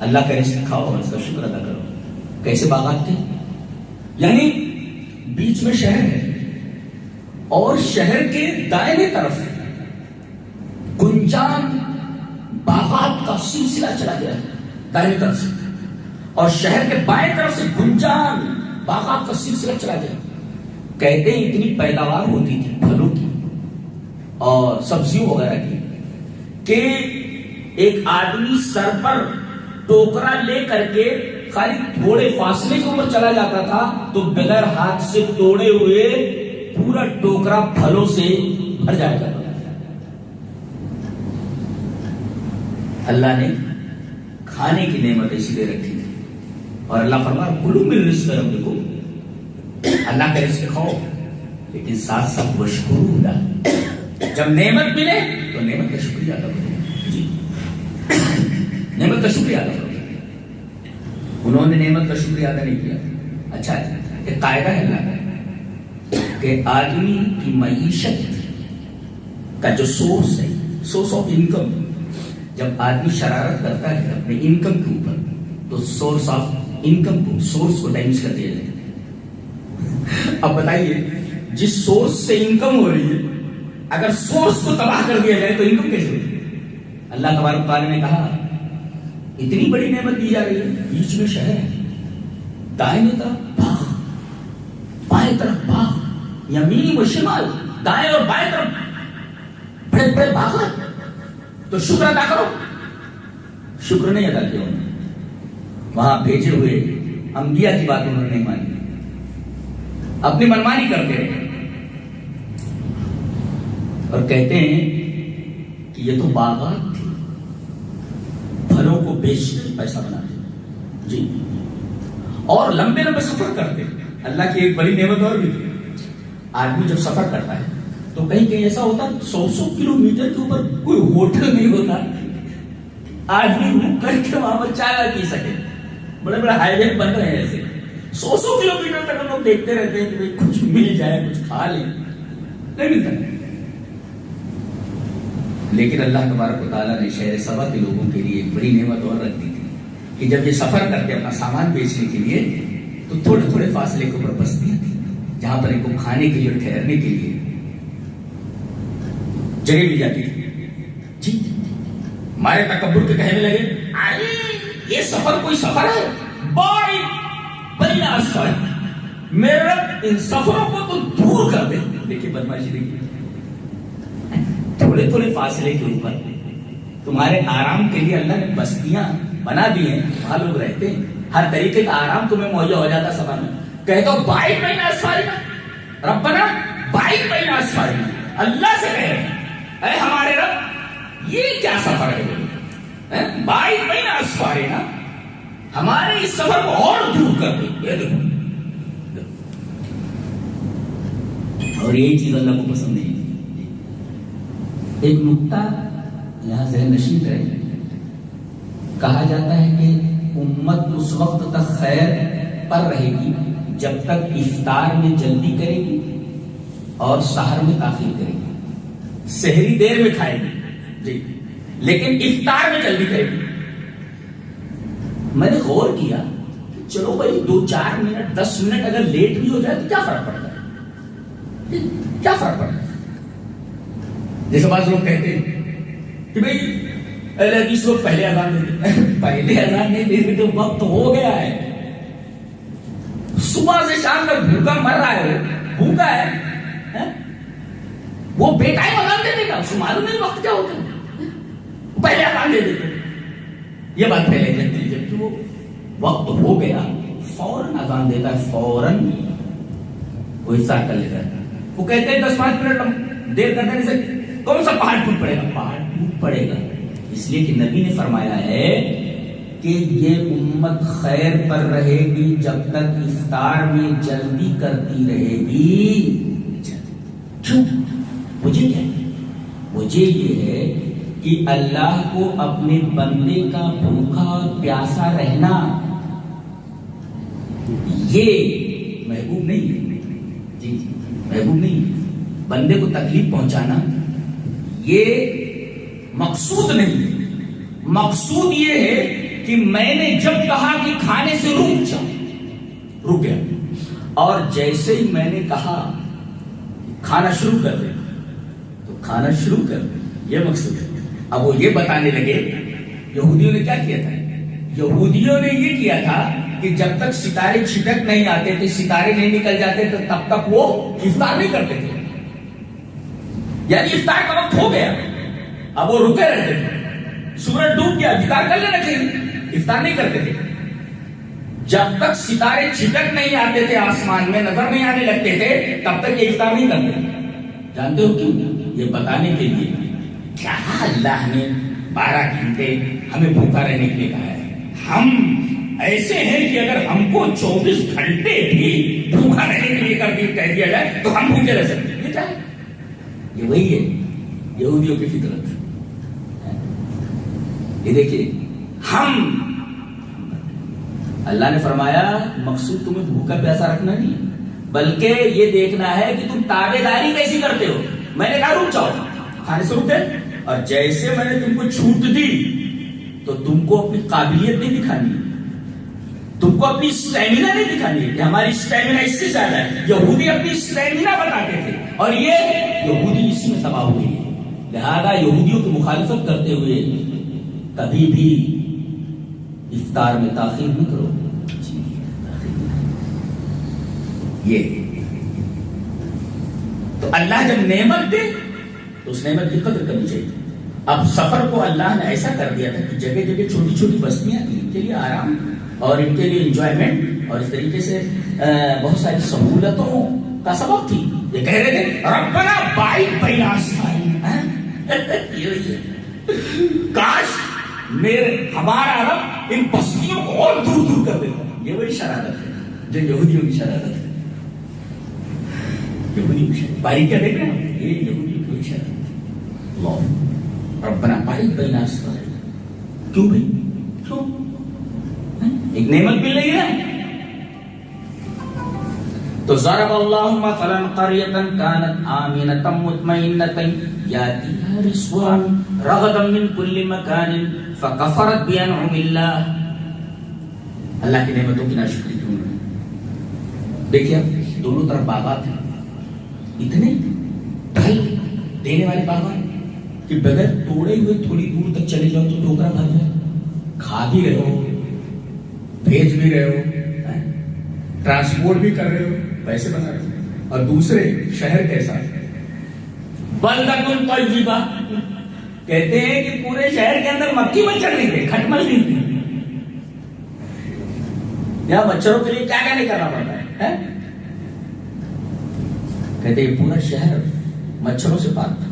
اللہ کا رزق کھاؤ اور اس کا شکر ادا کرو. کیسے باغات تھے؟ یعنی بیچ میں شہر ہے, اور شہر کے دائیں طرف گنجان باغات کا سلسلہ چلا گیا ہے دائیں طرف سے, اور شہر کے بائیں طرف سے گنجان باغات کا سلسلہ چلا گیا. کہتے ہیں اتنی پیداوار ہوتی تھی پھلوں کی اور سبزیوں وغیرہ کی کہ ایک آدمی سر پر ٹوکرا لے کر کے خالی تھوڑے فاصلے کے اوپر چلا جاتا تھا تو بغیر ہاتھ سے توڑے ہوئے پورا ٹوکرا پھلوں سے بھر جایا کرتا تھا. اللہ نے کھانے کی نعمت اسی لیے رکھی تھی, اور اللہ فرمایا کلوا من رزق ربکم, اللہ کا رزق کھاؤ, لیکن ساتھ ساتھ واشکروا لہ, جب نعمت ملے تو نعمت کا شکریہ ادا کرو. جی نعمت کا شکریہ ادا کرو. انہوں نے نعمت کا شکریہ ادا نہیں کیا. اچھا ایک قاعدہ ہے اللہ کا کہ آدمی کی معیشت کا جو سورس ہے, سورس آف انکم, جب آدمی شرارت کرتا ہے اپنے انکم کے اوپر تو سورس آف انکم کو, سورس کو ڈیمیج کر دیا جائے. اب بتائیے جس سورس سے انکم ہو رہی ہے اگر سورس کو تباہ کر دیا جائے تو انکم کیسے ہوگی؟ اللہ تبارک تعالیٰ نے کہا اتنی بڑی نعمت دی جا رہی ہے, بیچ میں شہر ہے, دائیں طرف باغ, بائیں طرف باغ, یمین و شمال, دائیں اور بائیں طرف بڑے بڑے باغات, تو شکر ادا کرو. شکر نہیں ادا کیا انہوں نے, وہاں بھیجے ہوئے انبیاء کی بات انہوں نے نہیں مانی, اپنی منمانی کرتے رہے, اور کہتے ہیں کہ یہ تو باغات تھی, پھلوں کو بیچتے پیسہ بناتے. جی اور لمبے لمبے سفر کرتے. اللہ کی ایک بڑی نعمت اور بھی تھی, آدمی جب سفر کرتا ہے تو کہیں کہیں ایسا ہوتا 100 کلومیٹر کے اوپر کوئی ہوٹل نہیں ہوتا, آدمی رک کر کے وہاں پر چائے پی سکے. بڑے بڑے ہائی وے بن رہے ہیں ایسے, 100 کلومیٹر تک ہم لوگ دیکھتے رہتے ہیں کہ کچھ مل جائے, کچھ کھا لیں, نہیں ملتا. لیکن اللہ تبارک و تعالیٰ نے شہر سبا کے لوگوں کے لیے ایک بڑی نعمت اور رکھ دی تھی کہ جب یہ سفر کرتے اپنا سامان بیچنے کے لیے تو تھوڑے تھوڑے فاصلے کے اوپر بستیاں تھیں جہاں پر ان کو کھانے کے لیے اور ٹھہرنے کے لیے جگہ مل جاتی تھی. جی ہمارے تکبر کے کہنے لگے یہ سفر کوئی سفر ہے, بڑی بڑی آسان, میرا ان سفروں کو تو دور کر دے. دیکھیے بدماشی دیکھیے, تھوڑے تھوڑے فاصلے کے اوپر تمہارے آرام کے لیے اللہ نے بستیاں بنا دی ہیں, وہاں لوگ رہتے ہیں, ہر طریقے کا آرام تمہیں مہیا ہو جاتا سفر میں. کہتا ہوں بائک بین اسفارنا, ربنا بائک بین اسفارنا, اللہ سے کہہ رہے ہیں اے ہمارے رب یہ کیا سفر ہے, بائک بین اسفارنا, ہمارے اس سفر کو اور دور کر دے. اور یہ چیز اللہ کو پسند نہیں. ایک نکتہ یہاں ذہن نشین ہے, کہا جاتا ہے کہ امت اس وقت تک خیر پر رہے گی جب تک افطار میں جلدی کرے گی اور سحر میں تاخیر کرے گی. سحری دیر میں کھائے گی جی, لیکن افطار میں جلدی کرے گی. میں نے غور کیا کہ چلو بھائی 2-4 منٹ 10 منٹ اگر لیٹ بھی ہو جائے تو کیا فرق پڑتا ہے, کیا فرق پڑتا ہے. جیسے بعض لوگ کہتے ہیں کہ بھائی پہلے اذان دے دیں, پہلے اذان نہیں دے دیں تو وقت ہو گیا ہے, صبح سے شام تک بھوکا مر رہا ہے، بھوکا ہے، وہ بے ٹائم اذان دے دے گا، اس کو معلوم نہیں وقت کیا ہوتا ہے، پہلے اذان دے دیتے. یہ بات پہلے کہتے ہیں جب وہ وقت ہو گیا فوراً اذان دیتا ہے، فوراً وہ حصہ کر لیتا ہے. وہ کہتے ہیں 10-5 منٹ دیر کرنے سے کون سا پہاڑ ٹوٹ پڑے گا؟ پہاڑ ٹوٹ پڑے گا. اس لیے کہ نبی نے فرمایا ہے کہ یہ امت خیر پر رہے گی جب تک افطار میں جلدی کرتی رہے گی. کیوں؟ مجھے کیا ہے؟ مجھے یہ ہے کہ اللہ کو اپنے بندے کا بھوکا اور پیاسا رہنا یہ محبوب نہیں ہے. جی جی محبوب نہیں ہے. بندے کو تکلیف پہنچانا یہ مقصود نہیں ہے. مقصود یہ ہے کہ میں نے جب کہا کہ کھانے سے رک گیا، اور جیسے ہی میں نے کہا کھانا شروع کر دے تو کھانا شروع کر دے. یہ مقصود ہے. اب وہ یہ بتانے لگے یہودیوں نے کیا کیا تھا. یہودیوں نے یہ کیا تھا کہ جب تک ستارے چھٹک نہیں آتے تھے، ستارے نہیں نکل جاتے تو تب تک وہ افطار نہیں کرتے تھے. یعنی افطار کا وقت ہو گیا، اب وہ رکے رہتے تھے. سورج ڈوب گیا، افطار کر لینا چاہیے، افطار نہیں کرتے تھے. جب تک ستارے چھٹک نہیں آتے تھے، آسمان میں نظر نہیں آنے لگتے تھے، تب تک یہ افطار نہیں کرتے. جانتے ہو کیوں؟ یہ بتانے کے لیے کیا اللہ نے 12 گھنٹے ہمیں بھوکا رہنے کے لیے کہا ہے. ہم ایسے ہیں کہ اگر ہم کو 24 گھنٹے بھی بھوکا رہنے کے لیے کہہ دیا جائے تو ہم بھوکے رہ سکتے ہیں. یہ کیا ہے؟ یہ وہی ہے یہودیوں کی فطرت. یہ دیکھیے، ہم اللہ نے فرمایا مقصود تمہیں بھوکا پیاسا رکھنا نہیں بلکہ یہ دیکھنا ہے کہ تم تابع داری کیسی کرتے ہو. میں نے کہا رک جاؤ، کھانے سے رک گئے، اور جیسے میں نے تم کو چھوٹ دی تو تم کو اپنی قابلیت نہیں دکھانی ہے، تم کو اپنی اسٹیمنا نہیں دکھانی ہے کہ ہماری اسٹیمنا اس سے زیادہ ہے. یہودی اپنی اسٹیمنا بتاتے تھے اور یہ یہودی اسی میں تباہ ہوئی ہے. لہذا یہودیوں کی مخالفت کرتے ہوئے کبھی بھی افطار میں تاخیر نہ کرو. یہ تو اللہ جب نعمت دے تو اس نعمت کی قدر کرنی چاہیے. اب سفر کو اللہ نے ایسا کر دیا تھا کہ جگہ جگہ چھوٹی چھوٹی بستیاں تھیں ان کے لیے آرام اور ان کے لیے انجوائمنٹ، اور اس طریقے سے بہت ساری سہولتوں کا سبب تھی. یہ کہہ رہے تھے ربنا باعث بین اسفارنا، کاش ہمارا رب ان بستیوں کو اور دور دور کر دیتا. یہ وہی شرارت ہے جو یہودیوں کی شرارت ہے. یہودی باریک کیا دیکھ رہے ہیں؟ یہ یہودی کی شرارت ہے. اللہ ربنا باعث بین اسفارنا. کیوں بھائی؟ کیوں؟ ایک نعمت مل رہی ہے. تو ضرب اللہ مثلا قریۃ کانت آمنۃ مطمئنۃ یاتیھا رزقها رغدا من کل مکان فکفرت بانعم اللہ. اللہ کی نعمتوں کی ناشکری کیوں ہے؟ دیکھیے دونوں طرف باغات ہیں، اتنے پھل دینے والے باغات کہ بغیر توڑے ہوئے تھوڑی دور تک چلے جاؤ تو ٹوکرا بھر جائے. کھا بھی رہے ہو، بھیج بھی رہے ہو، ٹرانسپورٹ بھی کر رہے ہو، پیسے بنا رہے ہو. اور دوسرے شہر کیسا بلدۃ طیبہ، کہتے ہیں کہ پورے شہر کے اندر مکھی مچھر نہیں تھے، کھٹ مل نہیں تھی. یہاں مچھروں کے لیے کیا کیا نہیں کرنا پڑتا ہے. کہتے ہیں پورا شہر مچھروں سے پاک تھا،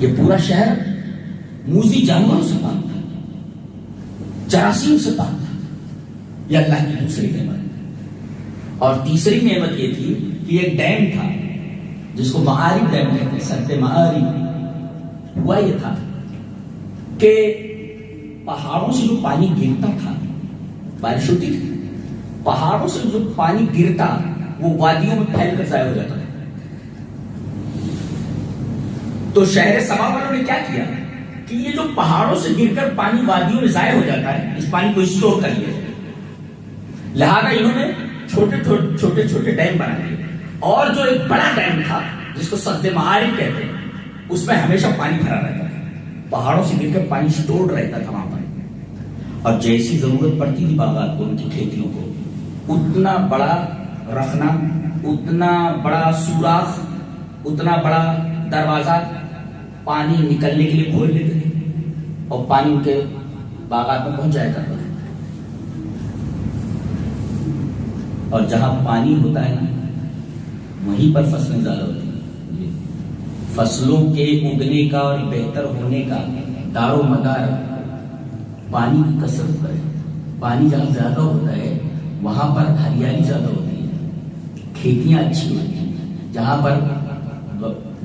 یہ پورا شہر موذی جانوروں سے پاک تھا، جراثیم سے پاک تھا. یہ اللہ کی دوسری نعمت. اور تیسری نعمت یہ تھی کہ ایک ڈیم تھا جس کو معارب ڈیم کہتے ہیں، سد معارب. ہوا یہ تھا کہ پہاڑوں سے جو پانی گرتا تھا، بارش ہوتی تھی، پہاڑوں سے جو پانی گرتا وہ وادیوں میں پھیل کر ضائع ہو جاتا تھا. تو شہر سبا والوں نے کیا کیا کہ یہ جو پہاڑوں سے گر کر پانی وادیوں میں ضائع ہو جاتا ہے، اس پانی کو اسٹور کر لیا. لہذا انہوں نے چھوٹے چھوٹے ڈیم بنائے، اور جو ایک بڑا ڈیم تھا جس کو سد معارب کہتے ہیں، اس میں ہمیشہ پانی بھرا رہتا تھا، پہاڑوں سے گر کر پانی اسٹور رہتا تھا وہاں پر. اور جیسی ضرورت پڑتی تھی باغات کو، ان کی کھیتیوں کو، اتنا بڑا رکھنا، اتنا بڑا سوراخ، اتنا بڑا دروازہ پانی نکلنے کے لیے کھول لیتے تھے اور پانی ان کے باغات میں پہنچ جایا کرتا تھا۔ اور جہاں پانی ہوتا ہے وہیں پر فصلیں زیادہ ہوتی ہیں۔ فصلوں کے اگنے کا اور بہتر ہونے کا دار و مدار پانی کی کثرت پر ہے۔ پانی جہاں زیادہ ہوتا ہے وہاں پر ہریالی زیادہ ہوتی ہے، کھیتیاں اچھی ہوتی ہیں۔ جہاں پر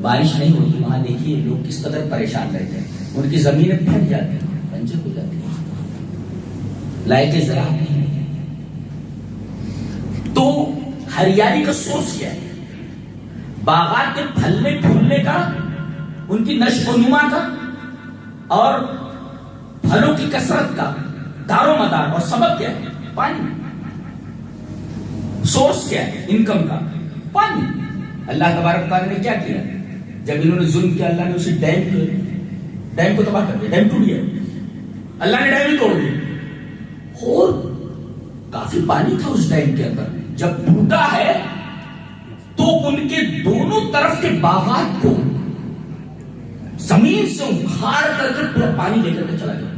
بارش نہیں ہوتی وہاں دیکھیے لوگ کس قدر پریشان رہتے ہیں، ان کی زمینیں پھٹ جاتی ہیں، بنجر ہو جاتی ہیں، لائق زراعت نہیں ہے۔ تو ہریالی کا سورس کیا ہے؟ باغات کے پھلنے پھولنے کا، ان کی نشو و نما کا اور پھلوں کی کثرت کا دار و مدار اور سبب کیا ہے؟ پانی۔ سورس کیا ہے انکم کا؟ پانی۔ اللہ تبارک تعالیٰ نے کیا کیا؟ جب انہوں نے ظلم کیا اللہ نے اسے ڈیم کو تباہ کر دیا، ڈیم ٹوٹ گیا، اللہ نے ڈیم ہی توڑ دیا اور کافی پانی تھا اس ڈیم کے اندر۔ جب ٹوٹا ہے تو ان کے دونوں طرف کے باغات کو زمین سے اکھاڑ کر کے پورا پانی لے کر کے چلا گیا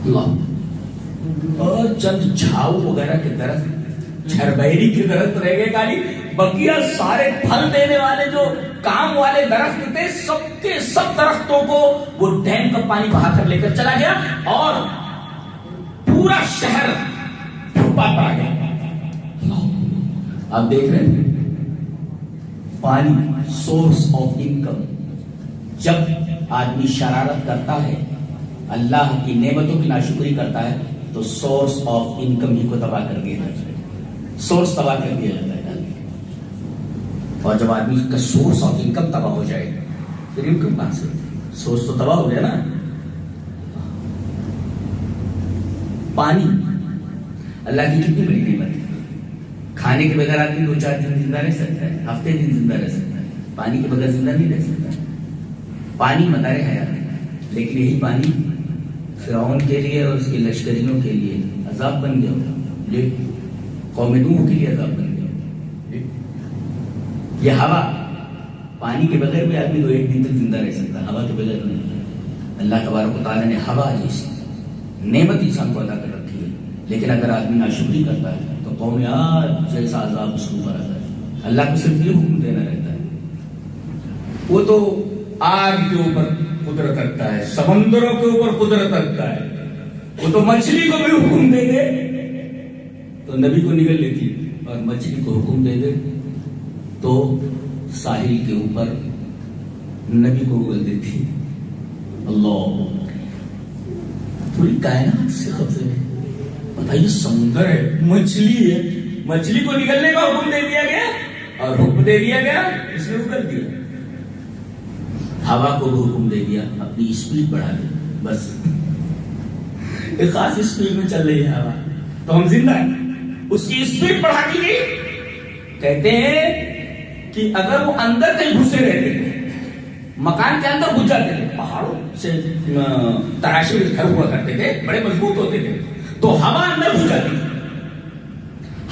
اللہ۔ اور چند جھاؤ وغیرہ کے درخت، جھربیری کے درخت رہ گئے خالی، بقیہ سارے پھل دینے والے جو کام والے درخت تھے سب کے سب درختوں کو وہ ڈیم کا پانی بہا کر لے کر چلا گیا اور پورا شہر ڈوبا پڑ گیا۔ آپ دیکھ رہے ہیں پانی سورس آف انکم۔ جب آدمی شرارت کرتا ہے، اللہ کی نعمتوں کی ناشکری کرتا ہے تو سورس آف انکم ہی کو تباہ کر دیا جاتا ہے، سورس تباہ کر دیا جاتا ہے۔ اور جب آدمی کا سورس آف انکم تباہ ہو جائے پھر انکم کہاں سے؟ سورس تو تباہ ہو گیا نا۔ پانی اللہ کی کتنی بڑی نعمت ہے۔ کھانے کے بغیر آدمی 2-4 دن زندہ رہ سکتا ہے، ہفتے دن زندہ رہ سکتا ہے، پانی کے بغیر زندہ نہیں رہ سکتا۔ پانی مدار حیات ہے، لیکن یہی پانی فرعون کے لیے اور اس کے لشکریوں کے لیے عذاب بن گیا ہوگا، قوم نوح کے لیے عذاب بن گیا۔ یہ ہوا، پانی کے بغیر بھی آدمی 1 دن تک زندہ رہ سکتا ہے، ہوا کے بغیر نہیں۔ اللہ تبارک و تعالیٰ نے ہوا جیسی نعمت انسان کو عطا کر رکھی ہے، لیکن اگر آدمی ناشکری کرتا ہے تو قوم عاد جیسا عذاب اس کے اوپر آتا ہے۔ اللہ کو صرف یہ حکم دینا رہتا ہے، وہ تو آگ کے اوپر قدرت رکھتا ہے، سمندروں کے اوپر قدرت رکھتا ہے، وہ تو مچھلی کو بھی حکم دے دے تو نبی کو نگل لیتی، اور مچھلی کو حکم دے دے تو ساحل کے اوپر نبی کو اگل دیتی۔ اللہ پوری کائنات سے قبضے میں، بتائیے سمندر ہے، مچھلی ہے، مچھلی کو نگلنے کا حکم دے دیا گیا اور حکم دے دیا گیا اس نے اگل دیا۔ ہوا کو بھی حکم دے دیا اپنی اسپیڈ بڑھا دے، بس ایک خاص اسپیڈ میں چل رہی ہے ہوا تو ہم زندہ ہیں، اس کی اسپیڈ بڑھا دی گئی۔ کہتے ہیں کہ اگر وہ اندر کہیں گھسے رہتے تھے، مکان کے اندر گھس جاتے تھے، پہاڑوں سے تراشے ہوئے گھر ہوا کرتے تھے، بڑے مضبوط ہوتے تھے، تو ہوا اندر گھس جاتی تھی،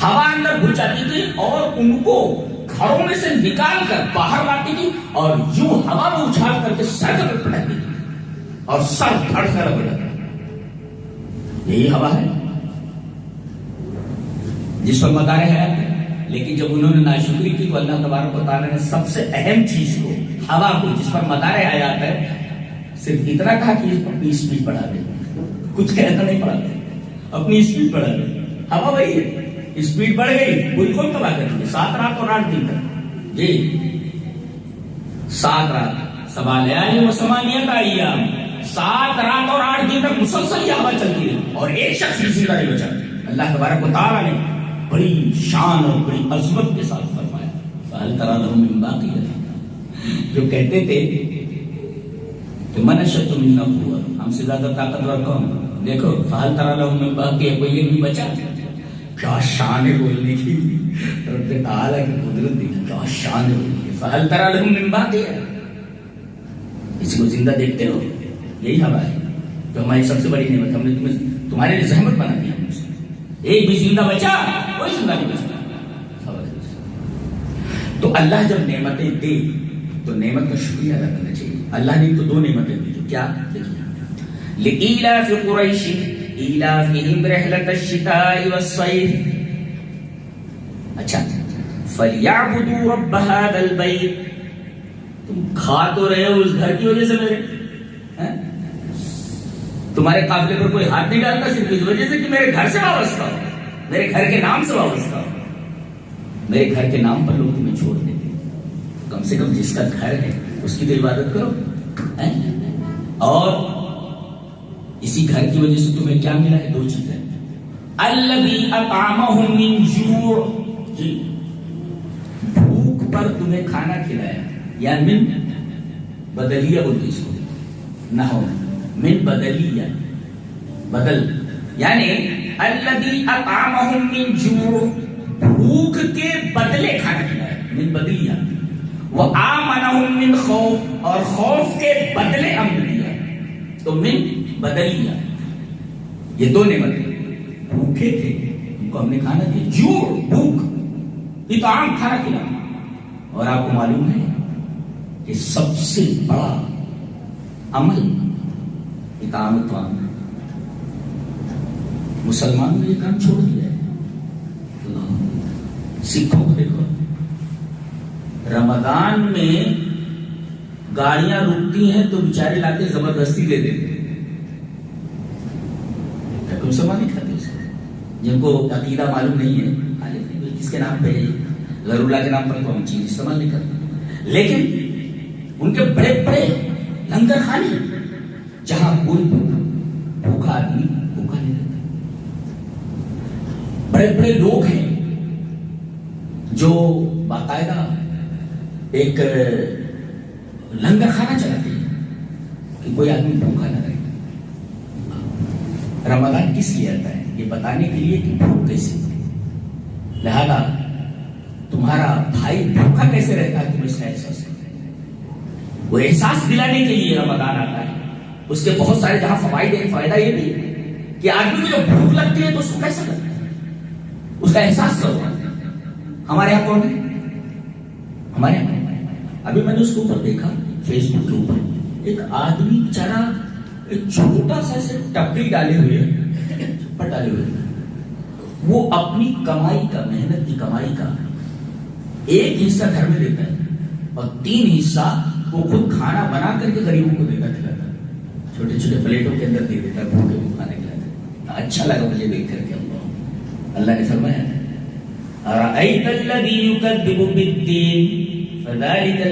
ہوا اندر گھس جاتی تھی اور ان کو گھروں میں سے نکال کر باہر لاتی تھی اور یوں ہوا میں اچھال کر کے سر پر پٹکتی تھی اور سر دھڑ کر بڑھتا۔ یہی ہوا ہے جس پر مدار حیات ہے۔ لیکن جب انہوں نے ناشکری کی تو اللہ تبارک و تعالیٰ نے سب سے اہم چیز کو، ہوا کو جس پر مدار حیات ہے، صرف اتنا کہا کہ اپنی اسپیڈ بڑھا دے، کچھ کہتا نہیں پڑا، اپنی اسپیڈ بڑھا دے۔ ہوا وہی ہے، اسپیڈ بڑھ گئی بالکل تباہ کر دی۔ 7 رات اور 8 دن تک، جی 7 رات، 7 لیال و 8 ایام، 7 رات اور 8 دن تک مسلسل یہ ہوا چلتی ہے اور ایک شخص بھی زندہ نہیں بچا۔ اللہ تبارک و تعالیٰ نے بڑی شان اور بڑی عظمت کے ساتھ فرمایا، فَهَلْ تَرَىٰ لَهُم مِّن بَاقِيَةٍ۔ جو کہتے تھے کہ مَنْ أَشَدُّ مِنَّا قُوَّةً، ہم سے زیادہ طاقتور کون؟ دیکھو فَهَلْ تَرَىٰ لَهُم مِّن بَاقِيَةٍ، کوئی ایک بھی بچا؟ کیا شان ہے بولنے کی، رب تعالیٰ کی قدرت دیکھی، کیا شان ہے بولنے کی۔ فَهَلْ تَرَىٰ لَهُم مِّن بَاقِيَةٍ، اس کو زندہ دیکھتے ہو؟ یہی ہوا ہے، جو ہماری سب سے بڑی نعمت. ہم نے تمہارے لیے زحمت بنا دی. ہم نے ایک بھی زندہ بچا کوئی زندہ نہیں بچا. تو اللہ جب نعمتیں دے تو نعمت کا شکریہ ادا کرنا چاہیے. اللہ نے تو 2 نعمتیں دی. کیا؟ لإيلاف قریش إيلافهم رحلة الشتاء والصيف. اچھا فَلْيَعْبُدُوا رَبَّ هَذَا الْبَيْتِ. تم کھا تو رہے ہو اس گھر کی وجہ سے میرے. تمہارے قافلے پر کوئی ہاتھ نہیں ڈالتا صرف اس وجہ سے کہ میرے گھر سے وابستہ ہو, میرے گھر کے نام سے وابستہ ہو. میرے گھر کے نام پر لوگ تمہیں چھوڑ دیتے. کم سے کم جس کا گھر ہے اس کی تو عبادت کرو. اور اسی گھر کی وجہ سے تمہیں کیا ملا ہے؟ 2 چیزیں. الذی اطعمہم من جوع, جی بھوک پر تمہیں کھانا کھلایا. یا من بدلیہ بولتے اس کو نحو من بدلیہ بدل, یعنی الذی اطعمہم من جوع, بھوک کے بدلے کھانا کھلایا. من بدلیہ. وآمنہم من خوف, اور خوف کے بدلے امن دیا. تو من بدلیہ یہ 2 نعمتیں. بھوکے تھے ان کو ہم نے کھانا دیا. جوع بھوک, اطعام کھانا کھلانا. اور آپ کو معلوم ہے کہ سب سے بڑا عمل اطعام الطعام. مسلمانوں نے یہ کام چھوڑ دیا ہے. سکھوں کو دیکھو, رمضان میں گاڑیاں رکتی ہیں تو بیچارے لاتے زبردستی دے دیتے. تم سما نہیں کھاتے اس کو, جن کو عقیدہ معلوم نہیں ہے کس کے نام پہ ہے, غیر اللہ کے نام پر تو ہم چیز استعمال نہیں کرتے. لیکن ان کے بڑے بڑے لنگر خانے جہاں کوئی بھوکا آدمی بھوکا نہیں رہتا. بڑے بڑے لوگ ہیں جو باقاعدہ ایک لنگر خانہ چلاتے ہیں کہ کوئی آدمی بھوکا نہ رہے. رمضان کس لیے آتا ہے؟ یہ بتانے کے لیے کہ بھوک کیسے ہوتی ہے. لہذا تمہارا بھائی بھوکا کیسے رہتا ہے تم اس کا احساس کرتے ہیں. وہ احساس دلانے کے لیے رمضان آتا ہے. اس کے بہت سارے جہاں فوائد ہیں, فائدہ یہ بھی کہ آدمی کو جب بھوک لگتی ہے تو اس کو کیسا لگتا ہے, اس کا احساس کرو. ہمارے یہاں کون ہے؟ ہمارے یہاں ابھی میں نے اس کے اوپر دیکھا فیس بک کے اوپر, ایک آدمی بیچارہ ایک چھوٹا سا سے ٹپڑی ڈالے ہوئے چھپڑ ڈالے ہوئے, وہ اپنی کمائی کا, محنت کی کمائی کا 1 حصہ گھر میں دیتا ہے اور 3 حصہ وہ خود کھانا بنا کر کے غریبوں کو دیتا کھلاتا ہے. چھوٹے چھوٹے پلیٹوں کے اندر دے دیتا ہے, بھوکے کو کھانا کھلاتا ہے. اچھا لگا مجھے دیکھ کر کے. اللہ نے فرمایا أَرَأَيْتَ الَّذِي يُكَذِّبُ بِالدِّينِ فَذَلِكَ.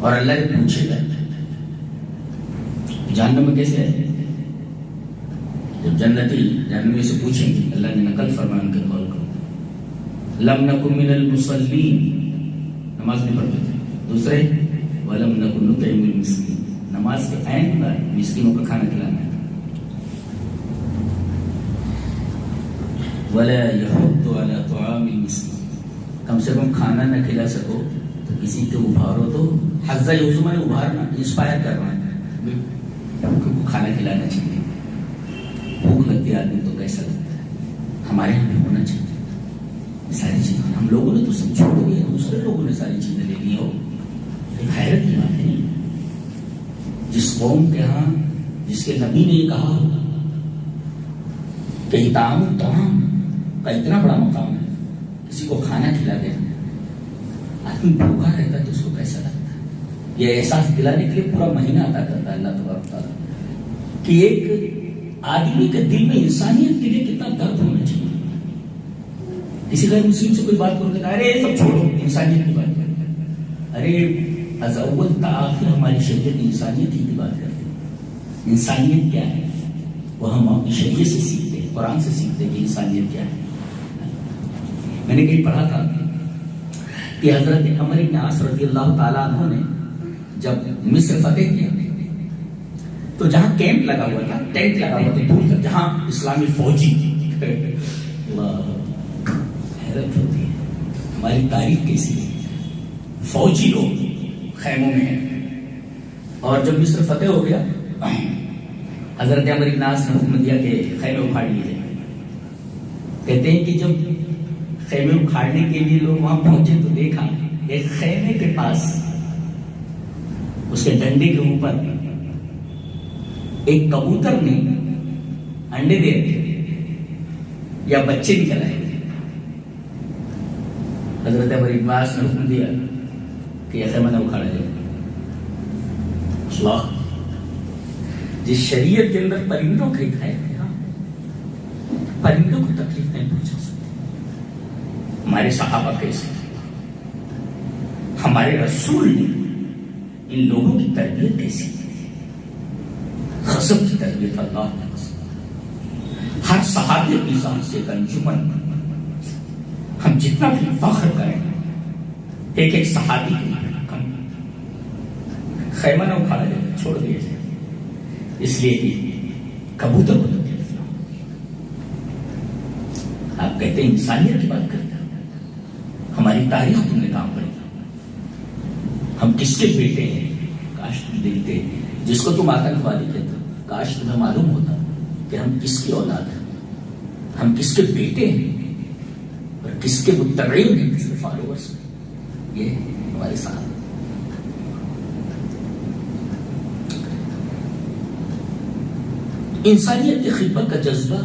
اور اللہ نے پوچھے گا جہنم میں کیسے ہے. جب جنتی جہنمی سے پوچھیں گے, اللہ نے نقل فرمایا ان کے قول کو, لم نکن من المصلین, نماز نہیں پڑھتے تھے. دوسرے ولم نکن نطعم المسکین, نماز کے عین پر مسکینوں کا کھانا کھلانا ہے. ولا يحض على طعام المسکین, کم سے کم کھانا نہ کھلا سکو تو کسی کو ابھارو تو حضہ یوزمہ نے ابھارنا, انسپائر کرنا ہے, کھانا کھلانا چاہیے. بھوک لگتی ہے آدمی تو کیسا لگتا ہے. ہمارے یہاں بھی ہونا چاہیے ساری چیزیں. ہم لوگوں نے تو سب چھوڑ دیا, دوسرے لوگوں نے ساری چیزیں لے لی. ہو حیرت کی بات ہے. جس قوم کے ہاں جس کے نبی نے یہ کہا کہ اطعام الطعام کا اتنا بڑا مقام ہے, کسی کو کھانا کھلا دے, آدمی بھوکا رہتا ہے تو اس کو کیسا لگتا ہے. یہ احساس دلانے کے لیے پورا مہینہ عطا کرتا ہے اللہ تبارک تعالیٰ کہ ایک آدمی کے دل میں انسانیت کے لیے کتنا درد ہونا چاہیے. کسی غیر مسلم سے کوئی بات کرو, ارے سب چھوڑو, انسانیت کی بات کرتے. ارے از اول تا آخر ہماری شریعت انسانیت ہی کی بات کرتے. انسانیت کیا ہے وہ ہم اپنی شریعت سے سیکھتے ہیں, قرآن سے سیکھتے ہیں کہ انسانیت کیا ہے. میں نے کہیں پڑھا تھا کہ حضرت عمر بن عاص رضی اللہ تعالیٰ عنہ نے جب مصر فتح کیا تو جہاں کیمپ لگا ہوا تھا, ٹینٹ لگا ہوا تھا دور تک, جہاں اسلامی فوجی, حیرت ہوتی ہے ہماری تاریخ کیسی ہے. فوجی لوگ خیموں میں ہیں اور جب مصر فتح ہو گیا حضرت عمرو بن عاص نے حکم دیا کہ خیمے اکھاڑ لیے جائیں. کہتے ہیں کہ جب خیمے اکھاڑنے کے لیے لوگ وہاں پہنچے تو دیکھا ایک خیمے کے پاس اس کے ڈنڈے کے اوپر ایک کبوتر نے انڈے دے رکھے یا بچے نکل آئے تھے. حضرت عمرو بن عاص نے حکم دیا کہ یہ خیمہ نہ اکھاڑا جائے. اللہ جس شریعت کے اندر پرندوں کا ہدایت ہے، پرندوں کو تکلیف نہیں پہنچا سکتے. ہمارے صحابہ کیسے، ہمارے رسول نے ان لوگوں کی تربیت کیسی کی، غضب کی تربیت. اللہ نے ہر صحابی اپنی ذات سے ایک انجمن. ہم جتنا بھی فخر کریں ایک ایک صحابی کے لیے کم. خیمہ نہ اکھاڑا جائے، چھوڑ دیا جائے، اس لیے کہ کبوتر کو تکلیف نہ ہو. آپ کہتے ہیں انسانیت کی بات کرتے ہیں، ہماری تاریخ تم نے کام پڑی. ہم کس کے بیٹے ہیں؟ کاش تم دیکھتے جس کو تم آتنکوادی کہتے ہو، کاش تمہیں معلوم ہوتا کہ ہم کس کی اولاد ہیں، ہم کس کے بیٹے ہیں اور کس کے متبعین ہیں، کس کے فالوورز ہیں. یہ ہمارے ساتھ انسانیت کی خدمت کا جذبہ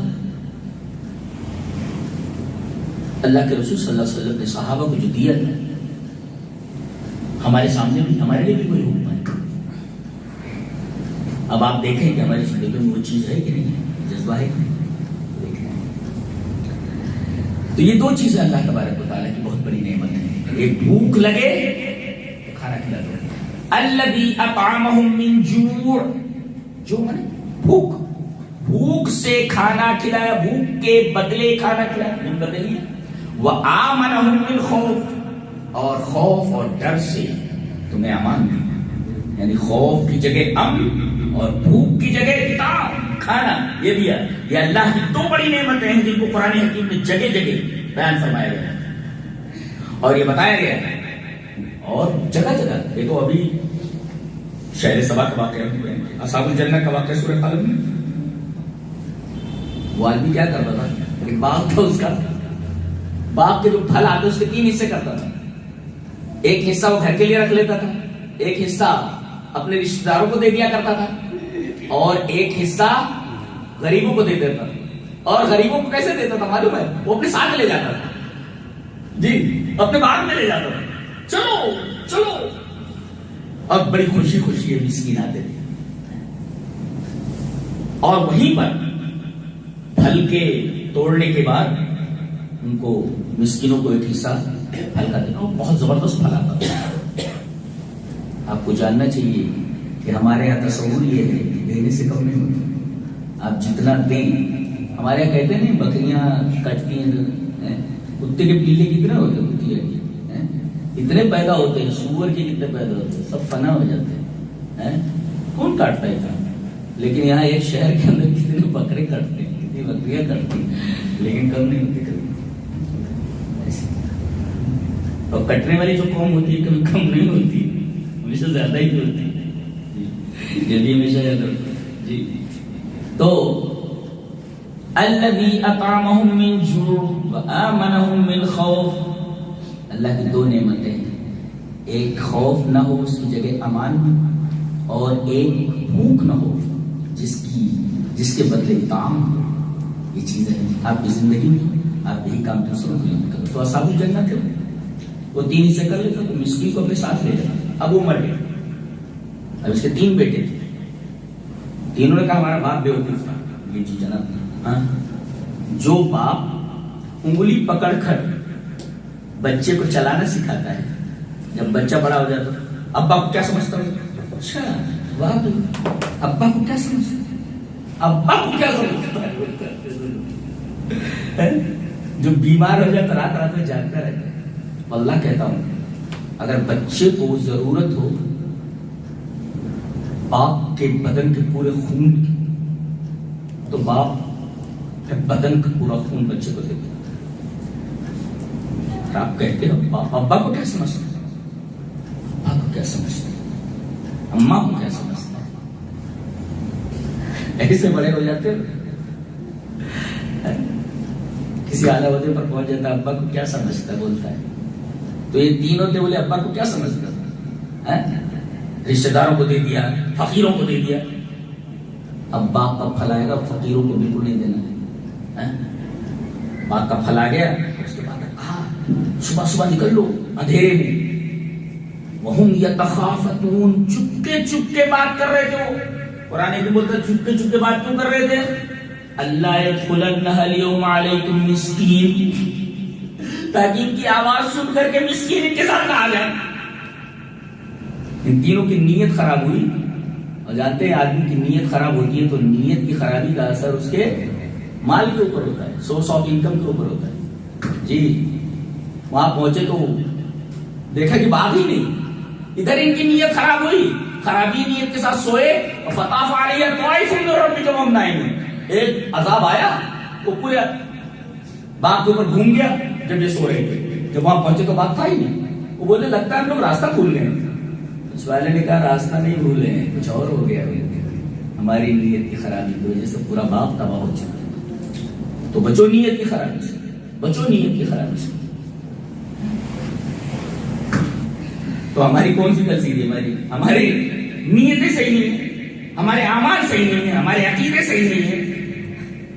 اللہ کے رسول صلی اللہ علیہ وسلم نے صحابہ کو جو دیا تھا، ہمارے سامنے بھی، ہمارے لیے بھی کوئی حکم ہے. اب آپ دیکھیں کہ ہماری زندگی میں وہ چیز ہے کہ نہیں ہے، جذبہ ہے کہ نہیں. تو یہ دو چیزیں اللہ تبارک و تعالیٰ کی بہت بڑی نعمت ہے. ایک بھوک لگے تو کھانا کھلا دو. الذی اطعمہم من جوع، جو مانے بھوک، بھوک سے کھانا کھلایا، بھوک کے بدلے کھانا کھلایا، من بدلیہ. وآمنہم من خوف، اور خوف اور ڈر سے تمہیں امان دیا. یعنی خوف کی جگہ امن اور بھوک کی جگہ اطاعت، کھانا یہ دیا. یہ اللہ کی دو بڑی نعمتیں ہیں جن کو قرآن حکیم میں جگہ جگہ بیان فرمایا گیا ہے اور یہ بتایا گیا ہے. اور جگہ جگہ دیکھو، ابھی شہر سبا کا واقعہ ہوئے، اصحاب الجنہ کا واقعہ سورہ قلم میں. وہ آدمی کیا کرتا تھا، ایک باغ تھا اس کا، باغ کے جو پھل آتے اس کے 3 حصے کرتا تھا. ایک حصہ وہ گھر کے لیے رکھ لیتا تھا، ایک حصہ اپنے رشتہ داروں کو دے دیا کرتا تھا، اور ایک حصہ غریبوں کو دے دیتا تھا. اور غریبوں کو کیسے دیتا تھا معلوم ہے؟ وہ اپنے ساتھ لے جاتا تھا، جی اپنے باغ میں لے جاتا تھا. چلو چلو، اور بڑی خوشی خوشی یہ مسکین آتے تھے. اور وہیں پر پھل کے توڑنے کے بعد ان کو مسکینوں کو ایک حصہ پھل کا دینا. بہت زبردست پھل آتا تھا. آپ کو جاننا چاہیے کہ ہمارے یہاں تصور یہ ہے دینے سے کم نہیں ہوتا. آپ جتنا دیں، ہمارے یہاں کہتے ہیں بکریاں کٹتی ہیں، کتے کے پیلے کتنے ہوتے ہیں، اتنے پیدا ہوتے ہیں، سور کے کتنے پیدا ہوتے ہیں، سب فنا ہو جاتے ہیں. کون کاٹتا ہے؟ لیکن یہاں ایک شہر کے اندر کتنے بکرے کٹتے ہیں، کتنی بکریاں کٹتی ہیں، لیکن کم نہیں ہوتی کبھی. اور کٹنے والی جو قوم ہوتی ہے کبھی کم نہیں ہوتی، ہمیشہ زیادہ ہی ہوتی ہے. یہ بھی ہمیشہ یاد رکھو جی. تو الذی اطعمہم من جوع وآمنہم من خوف، اللہ کی دو نعمتیں، ایک خوف نہ ہو اس کی جگہ امان، اور ایک بھوک نہ ہو جس کے بدلے اطعام. یہ چیزیں آپ کی زندگی میں آپ یہی کام دوسروں کے لیے کرو. تو اصحاب الجنہ تھے، وہ 3 حصے کر لیتا، تو مسکین کو اپنے ساتھ لے جاتا. اب وہ مر گیا. اب اس کے 3 بیٹے تھے، تینوں نے کہا ہمارا باپ بیوقوف تھا. یہ جی جناب، ہاں جو باپ انگلی پکڑ کر بچے کو چلانا سکھاتا ہے، جب بچہ بڑا ہو جاتا ابا کو کیا سمجھتا ہے؟ اچھا واہ، ابا کو کیا سمجھتا ہے؟ ابا کو کیا سمجھتا ہے؟ جو بیمار ہو جاتا رات رات میں جاگتا رہتا ہے. اللہ کہتا ہوں اگر بچے کو ضرورت ہو باپ کے بدن کے پورے خون کی، تو باپ بدن کا پورا خون بچے کو دے دے. آپ کہتے ہو ابا کو کیا سمجھتے، ابا کو کیا سمجھتے، اماں کو کیا سمجھتے. ایسے بڑے ہو جاتے ہو. کسی اعلیٰ عہدے پر پہنچ جاتا ہے, ابا کو کیا سمجھتا بولتا ہے, تو یہ تین ہوتے بولے ابا کو کیا سمجھتا تھا, رشتہ داروں کو دے دیا, فقیروں کو دے دیا. اب باپ کا پھل آئے گا, فقیروں کو بالکل نہیں دینا ہے. باپ کا پھل آ گیا, اس کے بعد صبح صبح نکل لو اندھیرے میں. وہم یتخافتون, چپکے چپکے بات کر رہے تھے وہ. قرآن بھی بولتا چپکے چپکے بات کیوں کر رہے تھے؟ اللہ يدخلنها اليوم علیکم مسکین, تاکہ ان کی آواز سن کر کے مسکین ان کے ساتھ نہ آ جائے. ان تینوں کی نیت خراب ہوئی, اور جانتے ہیں آدمی کی نیت خراب ہوتی ہے تو نیت کی خرابی کا اثر اس کے مال کے اوپر ہوتا ہے, سورس آف انکم کے اوپر ہوتا ہے. جی وہاں پہنچے تو دیکھا کہ بات ہی نہیں, ادھر ان کی نیت خراب ہوئی, خرابی نیت کے ساتھ سوئے, اور فطاف علیہ طائف من ربک وهم نائمون. ایک عذاب آیا وہ پورے باغ کے اوپر گھوم گیا جب یہ سو رہے تھے. جب وہاں پہنچے تو بات تھا ہی نہیں. وہ بولے لگتا ہے ہم لوگ راستہ بھول گئے. اس والے نے کہا راستہ نہیں بھولے ہیں, کچھ اور ہو گیا, ہماری نیت کی خرابی کی وجہ سے پورا باغ تباہ ہو چکا. تو بچو نیت کی خرابی سے, بچو نیت کی خرابی سے. تو ہماری کون سی غلطی ہے؟ ہماری نیتیں صحیح نہیں ہیں, ہمارے اعمال صحیح نہیں ہیں, ہمارے عقیدے صحیح نہیں ہیں.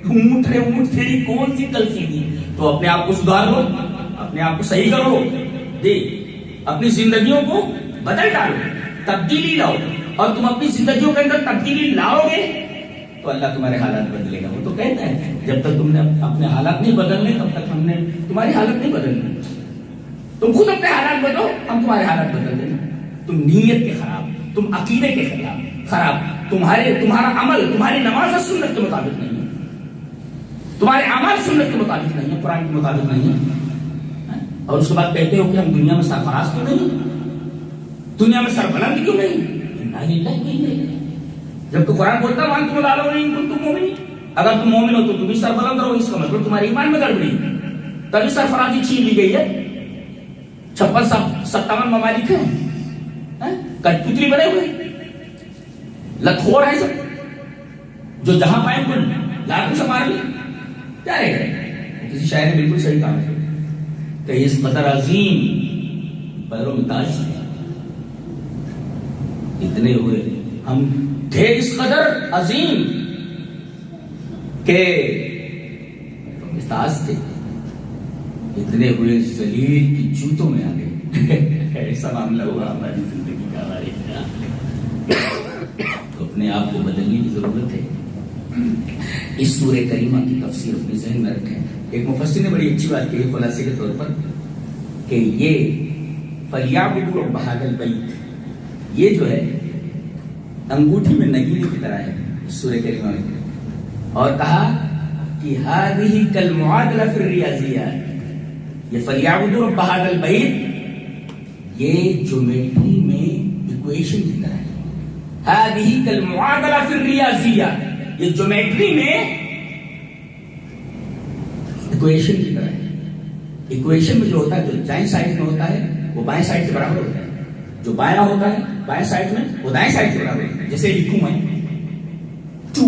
اونٹ تیری کون سی غلطی تھی؟ تو اپنے آپ کو سدھار لو, اپنے آپ کو صحیح کرو, اپنی زندگیوں کو بدل ڈالو, تبدیلی لاؤ. اور تم اپنی زندگیوں کے اندر تبدیلی لاؤ گے تو اللہ تمہارے حالات بدلے گا. وہ تو کہتا ہے جب تک تم نے اپنے حالات نہیں بدلنے تب تک ہم نے تمہاری حالت نہیں بدلنی. تم خود اپنے حالات بدلو, ہم تمہارے حالات بدل دیں. تم نیت کے خراب, تم عقیدے کے خراب, تمہارا عمل, تمہاری نماز سنت کے مطابق نہیں ہے, تمہارے اعمال سنت کے مطابق نہیں ہے, قرآن کے مطابق نہیں ہے. اور اس کے بعد کہتے ہو کہ ہم دنیا میں سرفراز کیوں نہیں, دنیا میں سربلند کیوں نہیں؟ جب تو قرآن بولتا ہے وانتم الاعلون ان کنتم مؤمنین, اگر تم مومن ہو تو تم بھی سربلند رہو. اس کا مطلب تمہارے ایمان میں گڑبڑی, تبھی سرفرازی چھین لی گئی ہے. 56-57 ممالک ہیں, کٹ پتلی بنے ہوئے, لتخور ہے سب, جو جہاں پائے ان کو لاکھوں سے مار لی. کیا رہے گا؟ کسی شاعر نے بالکل صحیح کہا کہ اس قدر عظیم پیروں میں تاج تھے, اتنے ہوئے ہم تھے اس قدر عظیم کہ تاج تھے, اتنے ہوئے ذلیل کی جوتوں میں آ گئے. ایسا معاملہ ہوا ہماری زندگی کا, ہمارے تو اپنے آپ کو بدلنے کی ضرورت ہے. اس سورہ کریمہ کی تفسیر اپنے ذہن میں رکھیں. ایک مفسر نے بڑی اچھی بات کہی خلاصے کے طور پر کہ یہ فَلْيَعْبُدُوا رَبَّ هَٰذَا الْبَيْتِ, یہ جو ہے انگوٹھی میں نگینے کی طرح ہے سورہ کریمہ میں. اور کہا کہ هَٰذِهِ كَالْمُعَادَلَةِ فِي الرِّيَاضِيَّاتِ, یہ فَلْيَعْبُدُوا رَبَّ هَٰذَا الْبَيْتِ یہ جیومیٹری میں ایکویشن کی طرح ہے. هَٰذِهِ كَالْمُعَادَلَةِ فِي الرِّياضِيَّاتِ, یہ جیومیٹری میں ایکویشن کی طرح ہے. ایکویشن میں جو ہوتا ہے, جو دائیں سائڈ میں ہوتا ہے وہ بائیں سائڈ کے برابر ہوتا ہے, جو بایاں ہوتا ہے بائیں سائڈ میں وہ دائیں سائڈ کے برابر ہوتا ہے. جیسے لکھوں میں 2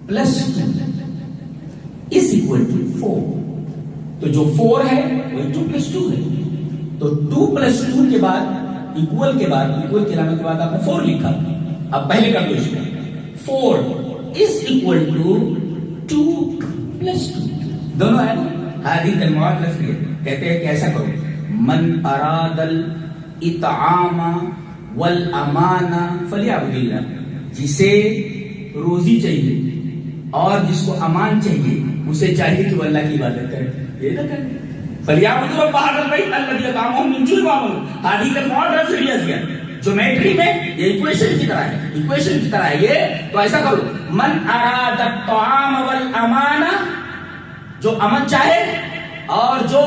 + 2 = 4, تو جو 4 ہے وہ 2 + 2 ہے. تو 2 + 2 کے بعد ایکول کے علامت کے بعد آپ نے 4 لکھا. اب پہلے کر دو اس کو, 4 = 2 + 2, دونوں ہے نا. ہادی المعادلہ فی, کہتے ہیں کہ ایسا کرو, من اراد الاطعام والامان فلیعبد اللہ, جسے روزی چاہیے اور جس کو امان چاہیے اسے چاہیے کہ وہ اللہ کی عبادت کرے. یہ نہ کرے. فلیعبدوا رب هذا البيت الذي اطعمهم من جوع وآمنهم, ہادی المعادلہ فی الریاضیات, جیومیٹری میں یہ ایکویشن کی طرح ہے, یہ تو ایسا کرو, من اراد الطعام والامان, جو امن چاہے اور جو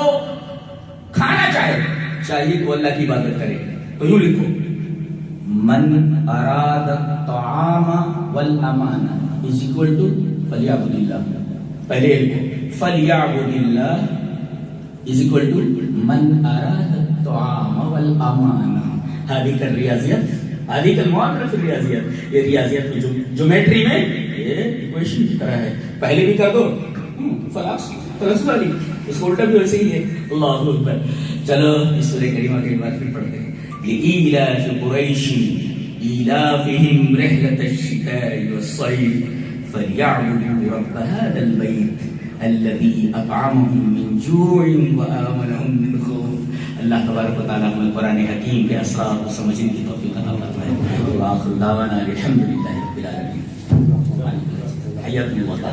کھانا چاہیے کہ وہ اللہ کی عبادت کرے. تو یوں لکھو, من اراد الطعام والامان = فلیعبد اللہ. پہلے لکھو فلیعبد اللہ = من اراد الطعام والامان. هذه الرياضيات, هذه المعادلة في الرياضيات, یہ ریاضیات میں جو جیومیٹری میں ایکویشن کی طرح ہے، پہلے بھی کر دو فلس والی، اس کو الٹا بھی ویسے ہی ہے. اللہ اکبر. چلو اس سورہ کریمہ کے بعد پھر پڑھتے ہیں. لإيلاف قريش إيلافهم رحلة الشتاء والصيف فليعبدوا رب هذا البيت الذي أطعمهم من جوع وآمنهم من خوف. اللہ تبارک و تعالیٰ ہمیں قرآن حکیم کے اسرار کو سمجھنے کی توفیق عطا فرمائے. وآخر دعوانا الحمد للہ رب العالمین. حیاکم اللہ.